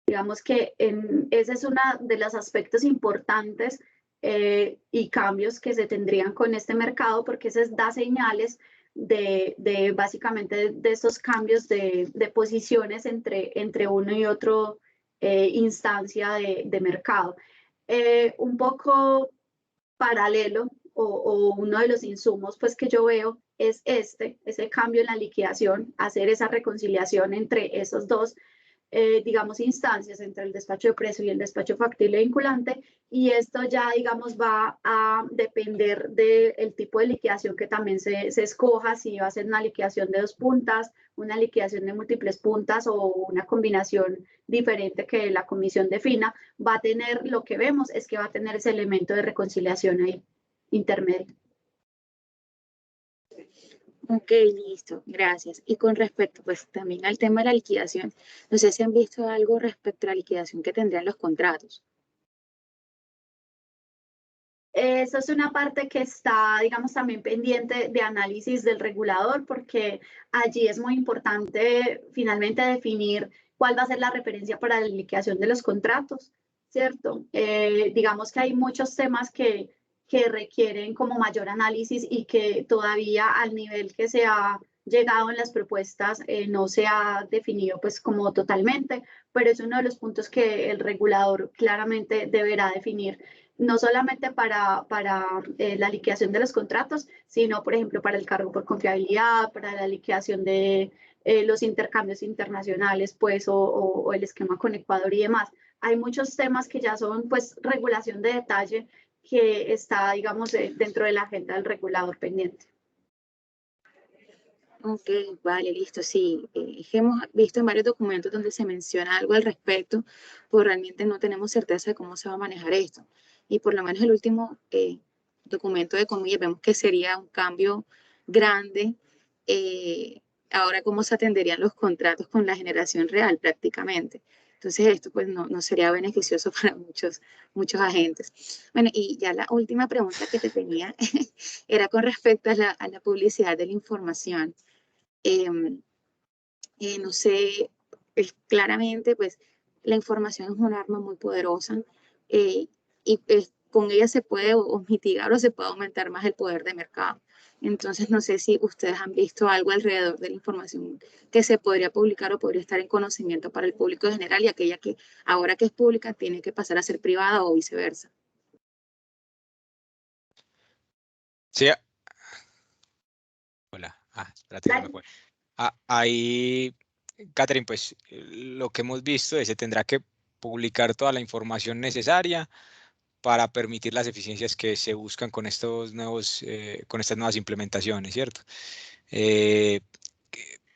Digamos que ese es uno de los aspectos importantes y cambios que se tendrían con este mercado, porque ese da señales de básicamente de estos cambios de posiciones entre uno y otro instancia de mercado. Un poco paralelo o uno de los insumos pues que yo veo es ese cambio en la liquidación, hacer esa reconciliación entre esos dos digamos, instancias entre el despacho de precio y el despacho factible vinculante, y esto ya, digamos, va a depender del tipo de liquidación que también se escoja, si va a ser una liquidación de dos puntas, una liquidación de múltiples puntas o una combinación diferente que la comisión defina, va a tener, lo que vemos es que va a tener ese elemento de reconciliación ahí, intermedio. Ok, listo, gracias. Y con respecto, pues también al tema de la liquidación, no sé si han visto algo respecto a la liquidación que tendrían los contratos. Eso es una parte que está, digamos, también pendiente de análisis del regulador, porque allí es muy importante finalmente definir cuál va a ser la referencia para la liquidación de los contratos, ¿cierto? Digamos que hay muchos temas que requieren como mayor análisis y que todavía al nivel que se ha llegado en las propuestas no se ha definido pues como totalmente, pero es uno de los puntos que el regulador claramente deberá definir no solamente para la liquidación de los contratos, sino, por ejemplo, para el cargo por confiabilidad, para la liquidación de los intercambios internacionales, pues, o el esquema con Ecuador y demás. Hay muchos temas que ya son, pues, regulación de detalle que está, digamos, dentro de la agenda del regulador pendiente. Ok, vale, listo, sí. Es que hemos visto en varios documentos donde se menciona algo al respecto, pues realmente no tenemos certeza de cómo se va a manejar esto. Y por lo menos el último documento de comillas vemos que sería un cambio grande. Ahora, ¿cómo se atenderían los contratos con la generación real prácticamente? Entonces, esto pues no sería beneficioso para muchos agentes. Bueno, y ya la última pregunta que te tenía era con respecto a la publicidad de la información. No sé, claramente, pues la información es un arma muy poderosa y con ella se puede o mitigar o se puede aumentar más el poder de mercado. Entonces, no sé si ustedes han visto algo alrededor de la información que se podría publicar o podría estar en conocimiento para el público general y aquella que ahora que es pública tiene que pasar a ser privada o viceversa. Sí. Hola. Espérate, se me fue. Ahí, Catherine, pues lo que hemos visto es que se tendrá que publicar toda la información necesaria para permitir las eficiencias que se buscan con con estas nuevas implementaciones, ¿cierto?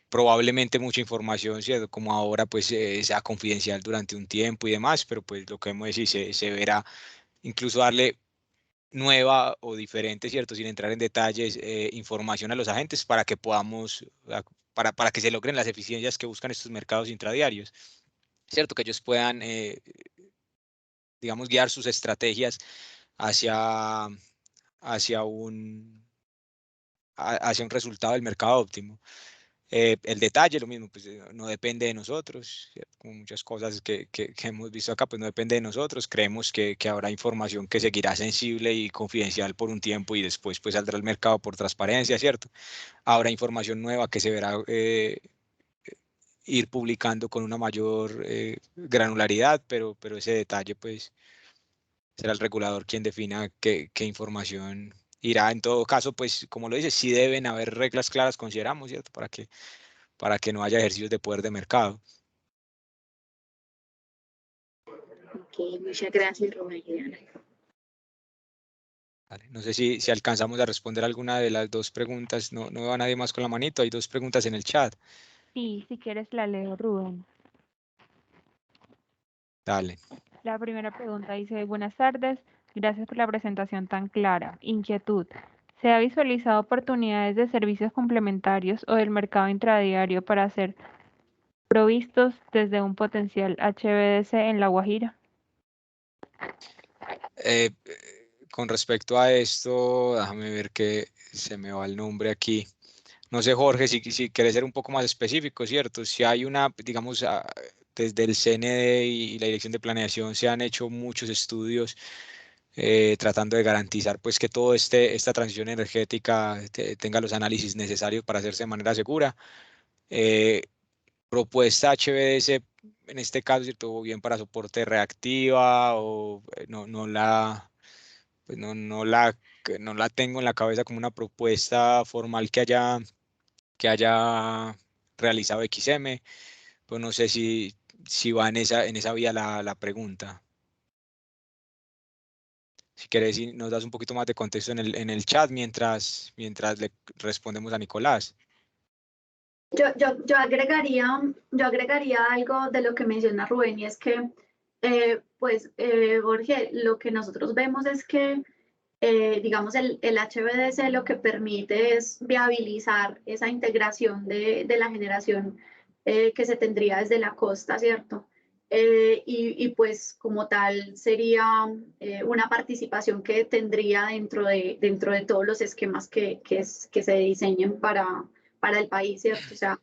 Probablemente mucha información, ¿cierto? Como ahora, pues sea confidencial durante un tiempo y demás, pero pues lo que hemos decir se verá, incluso darle nueva o diferente, ¿cierto? Sin entrar en detalles, información a los agentes para que podamos, para que se logren las eficiencias que buscan estos mercados intradiarios, ¿cierto? Que ellos puedan, digamos, guiar sus estrategias hacia, hacia hacia un resultado del mercado óptimo. El detalle, lo mismo, pues no depende de nosotros, ¿cierto? Como muchas cosas que hemos visto acá, pues no depende de nosotros. Creemos que habrá información que seguirá sensible y confidencial por un tiempo y después pues saldrá al mercado por transparencia, ¿cierto? Habrá información nueva que se verá ir publicando con una mayor granularidad, pero ese detalle pues será el regulador quien defina qué información irá. En todo caso, pues como lo dice, sí deben haber reglas claras, consideramos, ¿cierto? Para que no haya ejercicios de poder de mercado. Ok, muchas gracias, Rubén y Diana. Vale. No sé si alcanzamos a responder alguna de las dos preguntas. No veo a nadie más con la manito. Hay dos preguntas en el chat. Sí, si quieres la leo, Rubén. Dale. La primera pregunta dice, buenas tardes, gracias por la presentación tan clara. Inquietud. ¿Se ha visualizado oportunidades de servicios complementarios o del mercado intradiario para ser provistos desde un potencial HBDC en La Guajira? Con respecto a esto, déjame ver que se me va el nombre aquí. No sé, Jorge, si quieres ser un poco más específico, ¿cierto? Si hay una, digamos, desde el CND y la Dirección de Planeación se han hecho muchos estudios tratando de garantizar pues que todo esta transición energética tenga los análisis necesarios para hacerse de manera segura. Propuesta HVDC, en este caso, ¿cierto? O bien para soporte reactiva o pues no la tengo en la cabeza como una propuesta formal que haya realizado XM, pues no sé si va en esa vía la pregunta. Si quieres, si nos das un poquito más de contexto en el chat mientras le respondemos a Nicolás. Yo agregaría algo de lo que menciona Rubén y es que, Jorge, lo que nosotros vemos es que digamos, el HVDC lo que permite es viabilizar esa integración de la generación que se tendría desde la costa, ¿cierto? Y pues como tal sería una participación que tendría dentro de todos los esquemas que se diseñen para el país, ¿cierto? O sea,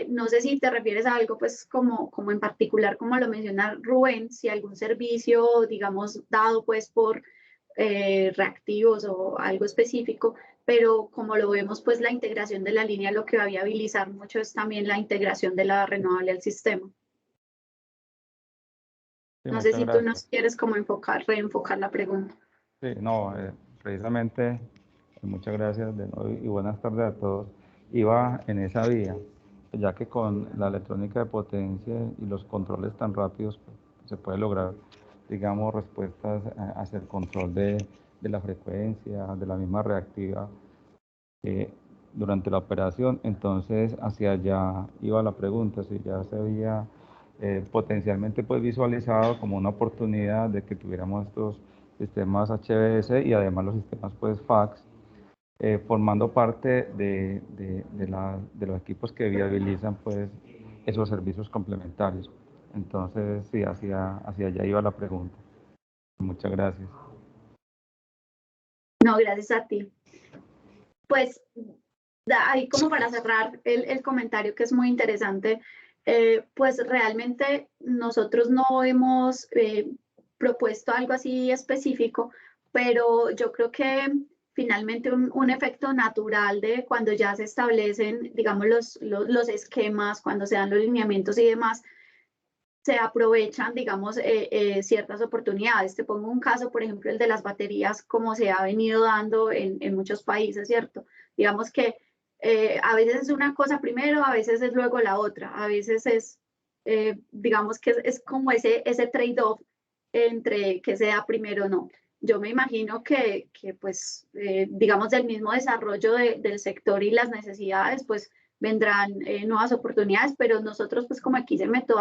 no sé si te refieres a algo, pues como en particular, como lo menciona Rubén, si algún servicio, digamos, dado pues por reactivos o algo específico, pero como lo vemos, pues la integración de la línea lo que va a viabilizar mucho es también la integración de la renovable al sistema. Sí, No sé muchas si tú gracias. nos quieres como reenfocar la pregunta. Sí, no, precisamente, muchas gracias de nuevo y buenas tardes a todos. Iba en esa vía, ya que con la electrónica de potencia y los controles tan rápidos, pues, se puede lograr, digamos, respuestas hacia el control de la frecuencia, de la misma reactiva durante la operación. Entonces, hacia allá iba la pregunta, si ya se había potencialmente pues visualizado como una oportunidad de que tuviéramos estos sistemas HVDC y además los sistemas pues FACS, formando parte de los equipos que viabilizan pues esos servicios complementarios. Entonces, sí, hacia allá iba la pregunta. Muchas gracias. No, gracias a ti. Pues ahí como para cerrar el comentario que es muy interesante, pues realmente nosotros no hemos propuesto algo así específico, pero yo creo que finalmente un efecto natural de cuando ya se establecen, digamos, los esquemas, cuando se dan los lineamientos y demás, se aprovechan, digamos, ciertas oportunidades. Te pongo un caso, por ejemplo, el de las baterías, como se ha venido dando en muchos países, ¿cierto? Digamos que a veces es una cosa primero, a veces es luego la otra, a veces es, digamos que es como ese trade-off entre que sea primero o no. Yo me imagino que pues, digamos, del mismo desarrollo del sector y las necesidades, pues vendrán nuevas oportunidades, pero nosotros, pues como aquí se meto